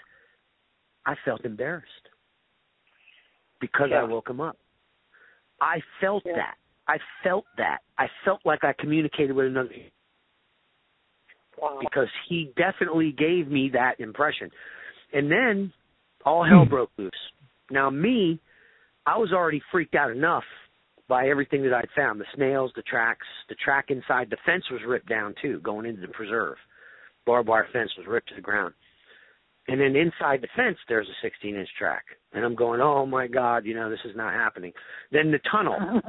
I felt embarrassed because I woke him up. I felt that. I felt like I communicated with another. Wow. Because he definitely gave me that impression. And then all hell broke loose. Now, I was already freaked out enough by everything that I'd found, the snails, the tracks, the track inside. The fence was ripped down, too, going into the preserve. Barbed wire fence was ripped to the ground. And then inside the fence, there's a 16-inch track. And I'm going, oh, my God, this is not happening. Then the tunnel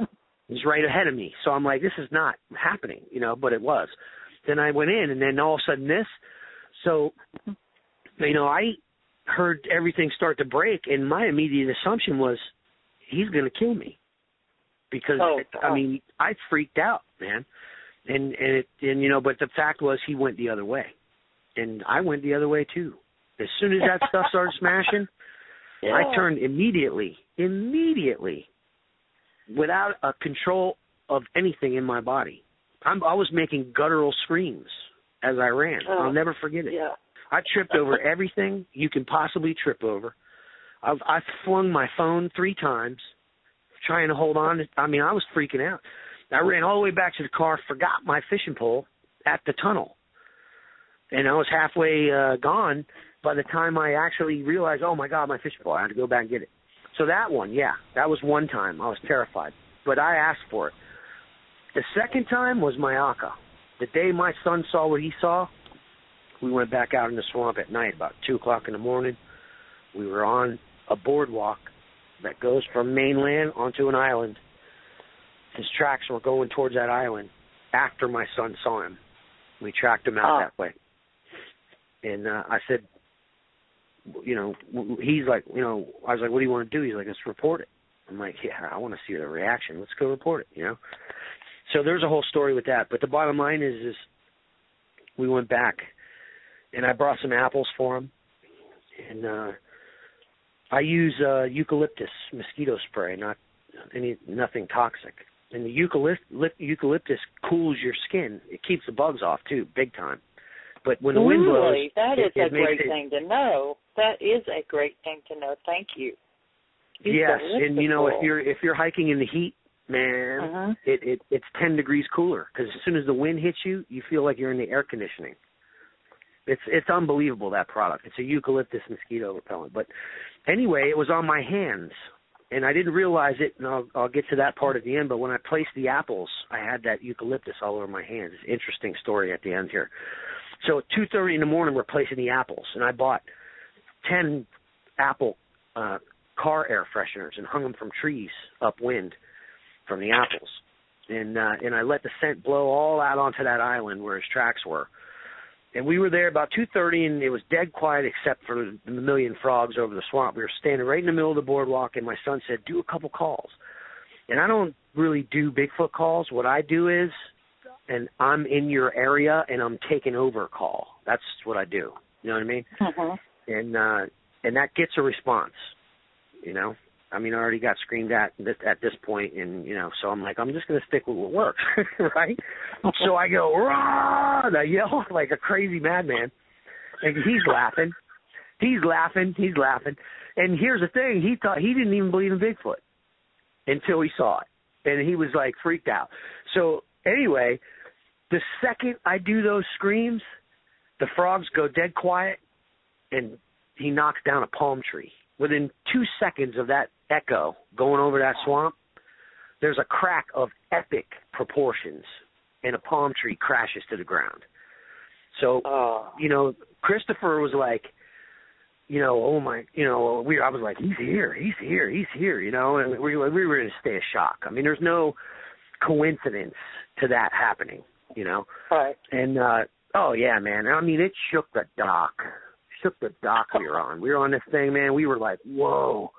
is right ahead of me. So I'm like, this is not happening, but it was. Then I went in, and then all of a sudden this. So, I heard everything start to break, and my immediate assumption was he's going to kill me. Because, I freaked out, man. And but the fact was he went the other way. And I went the other way, too. As soon as that stuff started smashing, I turned immediately, without a control of anything in my body. I was making guttural screams as I ran. I'll never forget it. Yeah. I tripped over everything you can possibly trip over. I flung my phone 3 times. Trying to hold on. I was freaking out. I ran all the way back to the car, forgot my fishing pole at the tunnel. And I was halfway gone by the time I actually realized, oh, my God, my fishing pole. I had to go back and get it. So that one, that was one time. I was terrified. But I asked for it. The second time was Myakka. The day my son saw what he saw, we went back out in the swamp at night, about 2 o'clock in the morning. We were on a boardwalk that goes from mainland onto an island. His tracks were going towards that island after my son saw him. We tracked him out that way. And I said, he's like, I was like, what do you want to do? He's like, let's report it. I'm like, yeah, I want to see the reaction. Let's go report it, So there's a whole story with that. But the bottom line is we went back, and I brought some apples for him. And I use eucalyptus mosquito spray, nothing toxic. And the eucalyptus cools your skin. It keeps the bugs off, too, big time. But when the wind blows... That is a great thing to know. That is a great thing to know. Thank you. Yes, and if you're hiking in the heat, man, it's 10 degrees cooler, because as soon as the wind hits you, you feel like you're in the air conditioning. It's unbelievable, that product. It's a eucalyptus mosquito repellent. But anyway, it was on my hands, and I didn't realize it, and I'll get to that part at the end, but when I placed the apples, I had that eucalyptus all over my hands. It's an interesting story at the end here. So at 2:30 in the morning, we're placing the apples, and I bought 10 apple car air fresheners and hung them from trees upwind from the apples. And I let the scent blow all out onto that island where his tracks were. And we were there about 2:30, and it was dead quiet except for the million frogs over the swamp. We were standing right in the middle of the boardwalk, and my son said, do a couple calls. And I don't really do Bigfoot calls. What I do is, and I'm in your area, and I'm taking over a call. That's what I do. You know what I mean? And that gets a response, I mean, I already got screamed at this point, and, so I'm like, I'm just going to stick with what works, right? So I go, rah! And I yell like a crazy madman. And he's laughing. And here's the thing. He didn't even believe in Bigfoot until he saw it. And he was, like, freaked out. So, anyway, the second I do those screams, the frogs go dead quiet, and he knocks down a palm tree. Within 2 seconds of that echo going over that swamp, there's a crack of epic proportions, and a palm tree crashes to the ground. So, Christopher was like, oh my, I was like, he's here, and we were in a state of shock. I mean, there's no coincidence to that happening, Right. And, oh yeah, man, I mean, it shook the dock we were on. We were on this thing, man. We were like, whoa.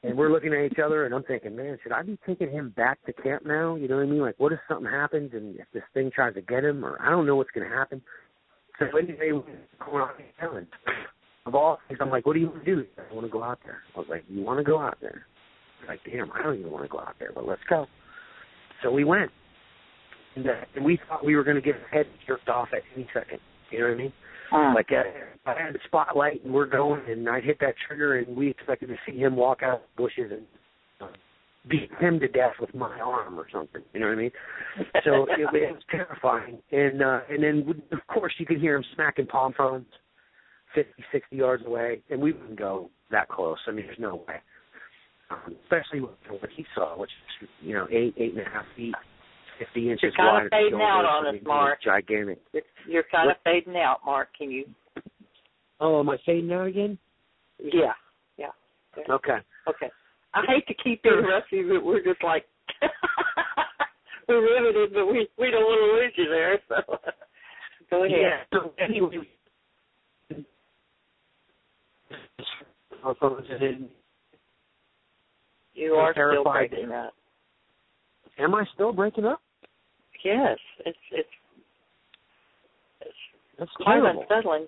And we're looking at each other, and I'm thinking, man, should I be taking him back to camp now? You know what I mean? Like, what if something happens and if this thing tries to get him, or I don't know what's going to happen. So anyway, we're going on the island. Of all things, I'm like, what do you want to do? I want to go out there. I was like, you want to go out there? I was like, damn, I don't even want to go out there, but let's go. So we went. And we thought we were going to get our head jerked off at any second. You know what I mean? Like I had the spotlight, and we're going, and I hit that trigger, and we expected to see him walk out of the bushes and beat him to death with my arm or something. You know what I mean? So it was terrifying. And then, of course, you could hear him smacking palm fronds 50, 60 yards away, and we wouldn't go that close. I mean, there's no way. Especially with what he saw, which is, 8.5 feet. 50 inches You're kind wide. of fading out on us, Mark. Gigantic. You're kind of fading out, Mark. Can you? Oh, am I fading out again? Yeah. Okay. I hate to keep interrupting you, but we're just like, we're riveted, but we don't want to lose you there, so go ahead. Yeah, so anyway. You are still breaking up. Am I still breaking up? Yes, it's That's quite terrible. unsettling.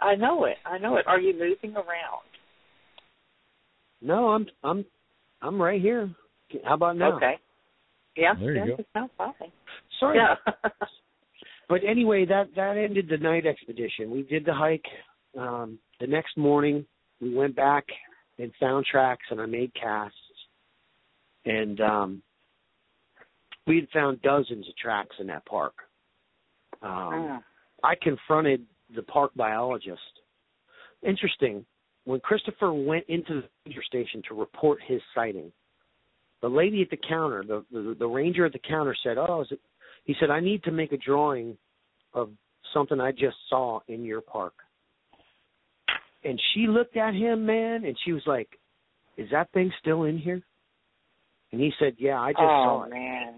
I know it. Are you moving around? No, I'm right here. How about now? Okay. Yeah, there you go. It sounds fine. Sorry. Yeah. But anyway, that ended the night expedition. We did the hike. The next morning, we went back and found tracks, and I made casts. And we had found dozens of tracks in that park. I confronted the park biologist. Interesting. When Christopher went into the ranger station to report his sighting, the lady at the counter, the ranger at the counter said, he said, I need to make a drawing of something I just saw in your park. And she looked at him, man, and she was like, is that thing still in here? And he said, yeah, I just saw it. Oh, man.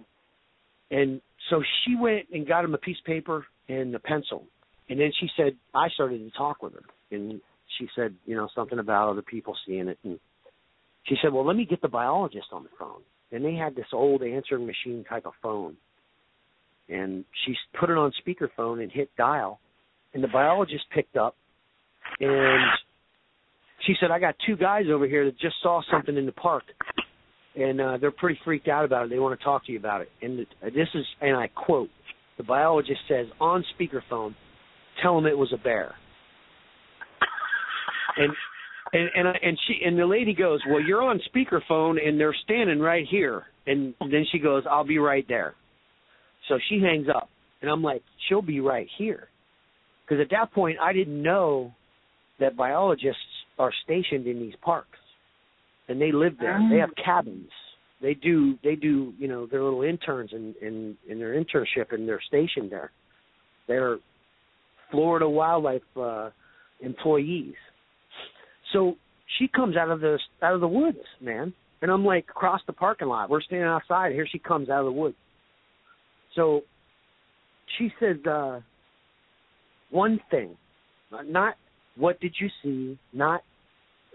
And so she went and got him a piece of paper and a pencil. And then she said, I started to talk with her. And she said, something about other people seeing it. And she said, well, let me get the biologist on the phone. And they had this old answering machine type of phone. And she put it on speakerphone and hit dial. And the biologist picked up. And she said, I got 2 guys over here that just saw something in the park. And they're pretty freaked out about it. They want to talk to you about it. And this is, and I quote, the biologist says on speakerphone, tell them it was a bear. And the lady goes, well, you're on speakerphone and they're standing right here. And then she goes, I'll be right there. So she hangs up. And I'm like, she'll be right here. Because at that point, I didn't know that biologists are stationed in these parks. And they live there. They have cabins. They do their little interns in their internship, and they're stationed there. They're Florida wildlife employees. So she comes out of the woods, man. And I'm like across the parking lot. We're standing outside. Here she comes out of the woods. So she said one thing, not what did you see, not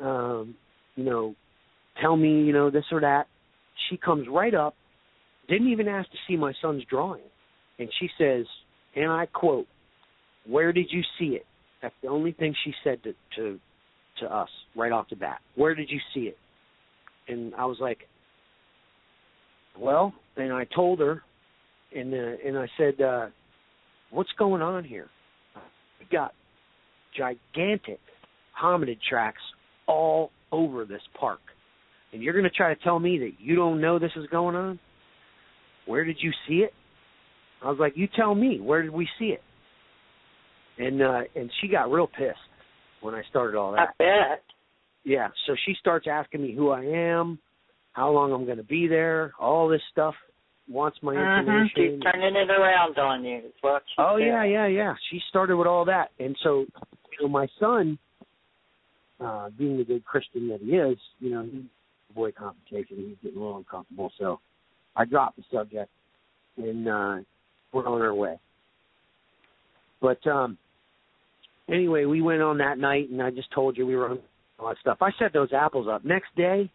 tell me, this or that. She comes right up, didn't even ask to see my son's drawing. And she says, and I quote, where did you see it? That's the only thing she said to us right off the bat. Where did you see it? And I was like, well, and I told her, and I said, what's going on here? We got gigantic hominid tracks all over this park. And you're going to try to tell me that you don't know this is going on? Where did you see it? I was like, you tell me. Where did we see it? And she got real pissed when I started all that. I bet. Yeah, so she starts asking me who I am, how long I'm going to be there, all this stuff, wants my information. She's turning it around on you. Is what she said. Yeah. She started with all that. And so, my son, being the good Christian that he is, he avoid confrontation. He's getting a little uncomfortable. So I dropped the subject, and we're on our way. But anyway, we went on that night, and I just told you we were on all that stuff. I set those apples up. Next day,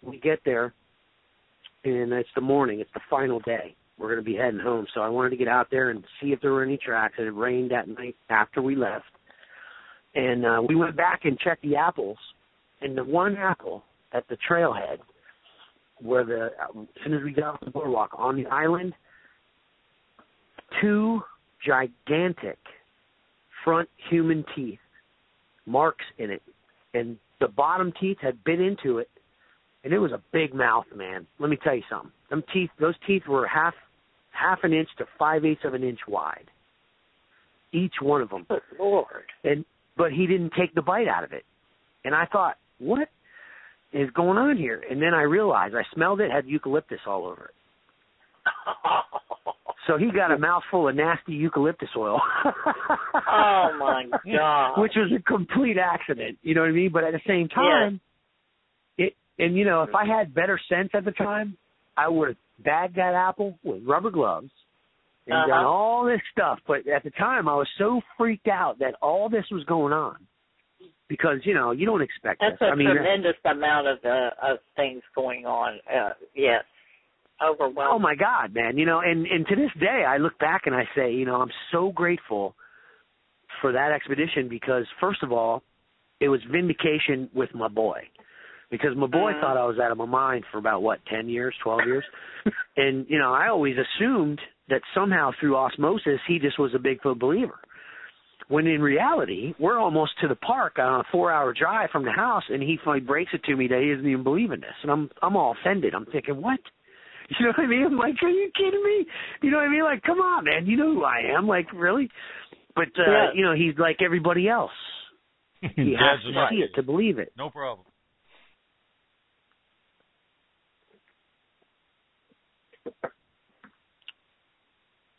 we get there, and it's the morning. It's the final day. We're going to be heading home. So I wanted to get out there and see if there were any tracks. And it rained that night after we left. And we went back and checked the apples. And the one apple at the trailhead, where as soon as we got off the boardwalk on the island, 2 gigantic front human teeth, marks in it. And the bottom teeth had bit into it. And it was a big mouth, man. Let me tell you something. Those teeth were half an inch to 5/8 of an inch wide. Each one of them. Good Lord. But he didn't take the bite out of it. And I thought, what is going on here? And then I realized, I smelled it, had eucalyptus all over it. So he got a mouthful of nasty eucalyptus oil. Oh, my God. Which was a complete accident, you know what I mean? But at the same time, if I had better sense at the time, I would have bagged that apple with rubber gloves and done all this stuff. But at the time, I was so freaked out that all this was going on because, you don't expect That's this. a tremendous amount of things going on. Yes. Overwhelming. Oh, my God, man. And to this day, I look back and I say, I'm so grateful for that expedition because, first of all, it was vindication with my boy. Because my boy thought I was out of my mind for about, 10 years, 12 years. And, I always assumed that somehow through osmosis, he just was a Bigfoot believer. When in reality, we're almost to the park on a 4-hour drive from the house, and he finally breaks it to me that he doesn't even believe in this. And I'm all offended. I'm thinking, what? You know what I mean? I'm like, are you kidding me? You know what I mean? Like, come on, man. You know who I am. Like, really? But, he's like everybody else. He has to see it to believe it. No problem.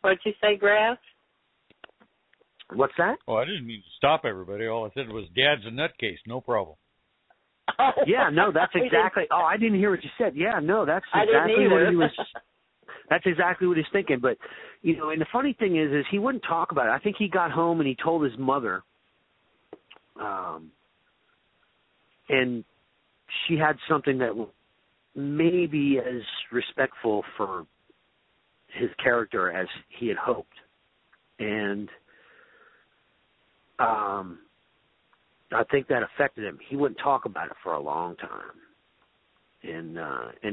What'd you say, Graf? What's that? Oh, I didn't mean to stop everybody. All I said was, Dad's a nutcase. No problem. Yeah, no, that's exactly. Oh, I didn't hear what you said. Yeah, no, that's exactly what he was. That's exactly what he's thinking. But and the funny thing is he wouldn't talk about it. I think he got home and he told his mother, and she had something that maybe as respectful for his character as he had hoped, and I think that affected him. He wouldn't talk about it for a long time, and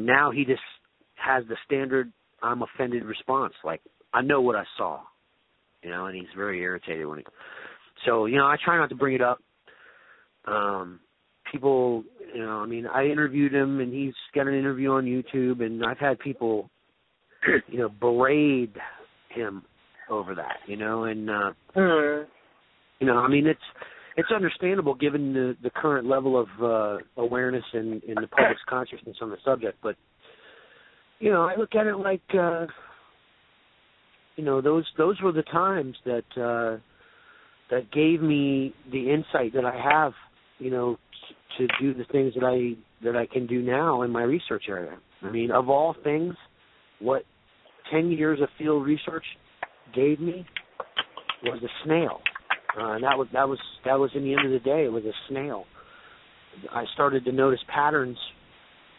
now he just has the standard "I'm offended" response. Like, I know what I saw, and he's very irritated when he. So I try not to bring it up. People, I interviewed him, and he's got an interview on YouTube, and I've had people, berate him over that, and it's understandable given the current level of awareness and the public's consciousness on the subject. But I look at it like those were the times that gave me the insight that I have, to do the things that I can do now in my research area. I mean, of all things, what 10 years of field research gave me was a snail. And that was in the end of the day, it was a snail. I started to notice patterns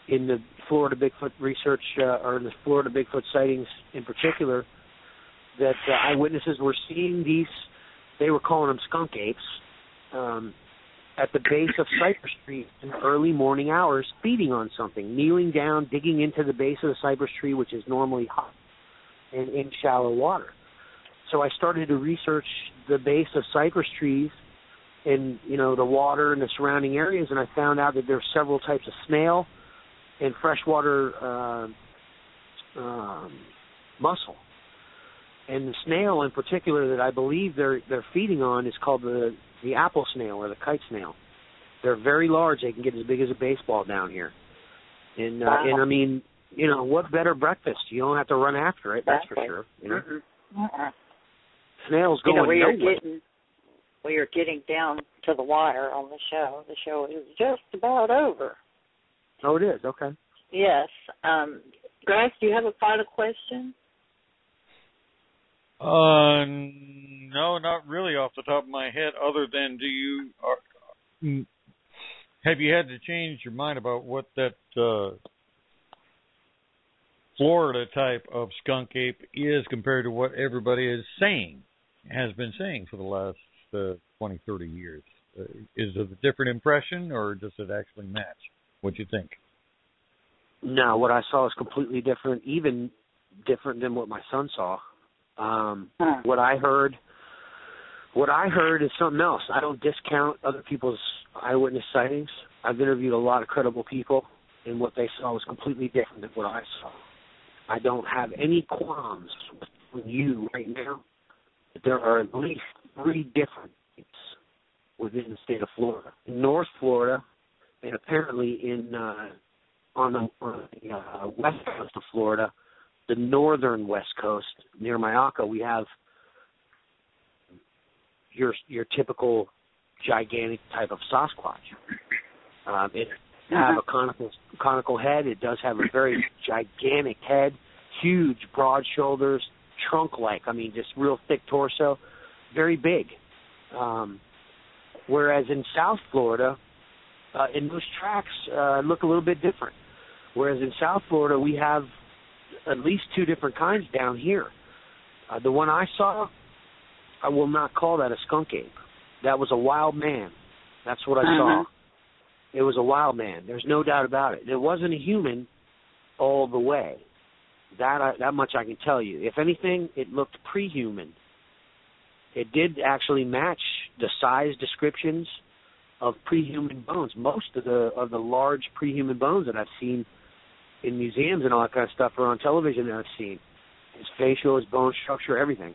in the Florida Bigfoot research, or the Florida Bigfoot sightings in particular, that eyewitnesses were seeing these, they were calling them skunk apes, at the base of cypress tree in early morning hours, feeding on something, kneeling down, digging into the base of the cypress tree, which is normally hot and in shallow water. So I started to research the base of cypress trees and, the water and the surrounding areas, and I found out that there are several types of snail and freshwater mussel. And the snail in particular that I believe they're feeding on is called the apple snail or the kite snail. They're very large. They can get as big as a baseball down here. And wow. And I mean, what better breakfast? You don't have to run after it. That's for sure. Snails going nowhere. We are getting down to the wire on the show. The show is just about over. Oh, it is? Okay. Yes. Grace, do you have a final question? No, not really off the top of my head, other than have you had to change your mind about what that Florida type of skunk ape is compared to what everybody has been saying for the last 20, 30 years? Is it a different impression, or does it actually match? What do you think? No, what I saw is completely different, even different than what my son saw. What I heard is something else. I don't discount other people's eyewitness sightings. I've interviewed a lot of credible people, and what they saw was completely different than what I saw. I don't have any qualms with you right now. There are at least 3 different things within the state of Florida. In North Florida, and apparently on the west coast of Florida, the northern west coast, near Myakka, we have your typical gigantic type of Sasquatch. It have a conical head. It does have a very gigantic head, huge, broad shoulders, trunk-like. I mean, just real thick torso, very big. Whereas in South Florida, and those tracks look a little bit different. Whereas in South Florida, we have at least 2 different kinds down here. The one I saw, I will not call that a skunk ape. That was a wild man. That's what I saw. It was a wild man. There's no doubt about it. It wasn't a human all the way. That much I can tell you. If anything, it looked pre-human. It did actually match the size descriptions of pre-human bones. Most of the large pre-human bones that I've seen in museums and all that kind of stuff, or on television that I've seen. His facial, his bone structure, everything.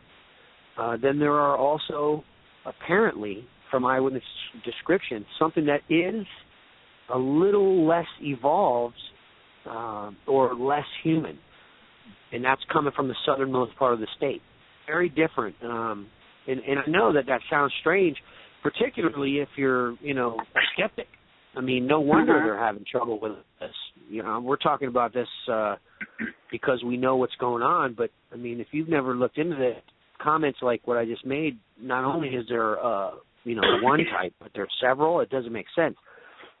Then there are also, apparently, from eyewitness description, something that is a little less evolved or less human. And that's coming from the southernmost part of the state. Very different. And I know that sounds strange, particularly if you're, a skeptic. I mean, no wonder they're having trouble with this. We're talking about this because we know what's going on, but, I mean, if you've never looked into the comments like what I just made, not only is there, one type, but there's several. It doesn't make sense.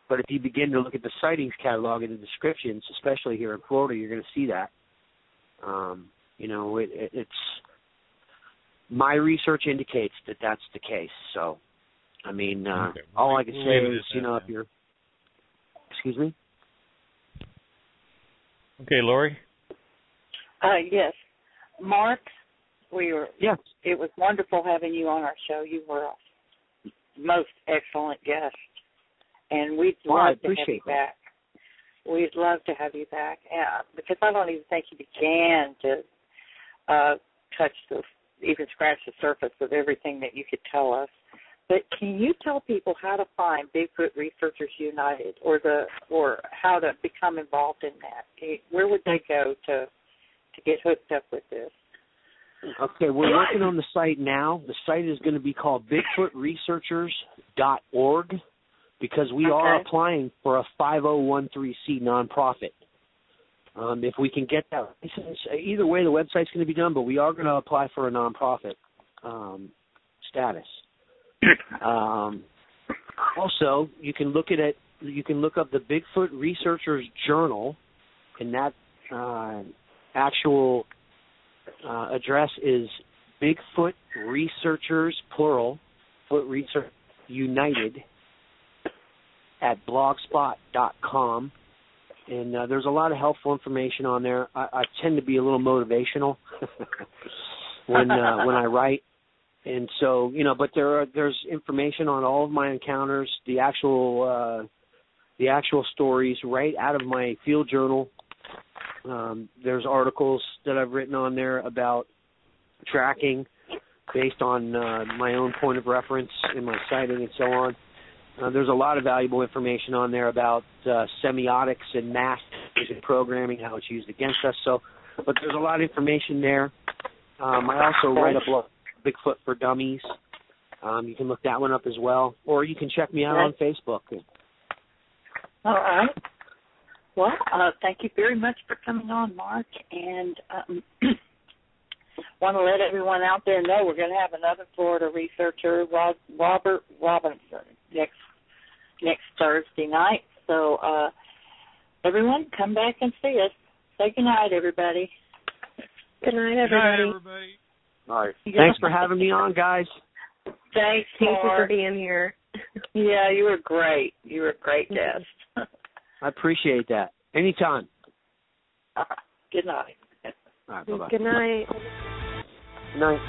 But if you begin to look at the sightings catalog and the descriptions, especially here in Florida, you're going to see that. It's my research indicates that that's the case. So, I mean, all I can say is, if you're, excuse me. Okay, Lori. Yes, Mark. Yes. It was wonderful having you on our show. You were a most excellent guest, and we'd love to have you back. We'd love to have you back, because I don't even think you began to even scratch the surface of everything that you could tell us. But can you tell people how to find Bigfoot Researchers United, or how to become involved in that? Where would they go to get hooked up with this? Okay, we're working on the site now. The site is going to be called BigfootResearchers.org because we are applying for a 5013C nonprofit. If we can get that license, either way the website's going to be done, but we are going to apply for a nonprofit status. Also, you can look at it. You can look up the Bigfoot Researchers Journal, and that actual address is Bigfoot Researchers, plural, Foot Research United, at blogspot.com. And there's a lot of helpful information on there. I tend to be a little motivational when I write. And so, but there's information on all of my encounters, the actual stories right out of my field journal. There's articles that I've written on there about tracking based on my own point of reference in my sighting and so on. There's a lot of valuable information on there about semiotics and math and programming, how it's used against us. But there's a lot of information there. I also write a blog, Bigfoot for Dummies. You can look that one up as well. Or you can check me out on Facebook. All right. Well, thank you very much for coming on, Mark. And want to let everyone out there know we're going to have another Florida researcher, Robert Robinson, next Thursday night. So everyone, come back and see us. Say good night, everybody. Good night, everybody. Good night, everybody. All right. Thanks for having me on, guys. Thanks, Thank you for being here. Yeah, you were great. You were a great guest. I appreciate that. Anytime. Good night. All right, bye-bye. Good night. Good night.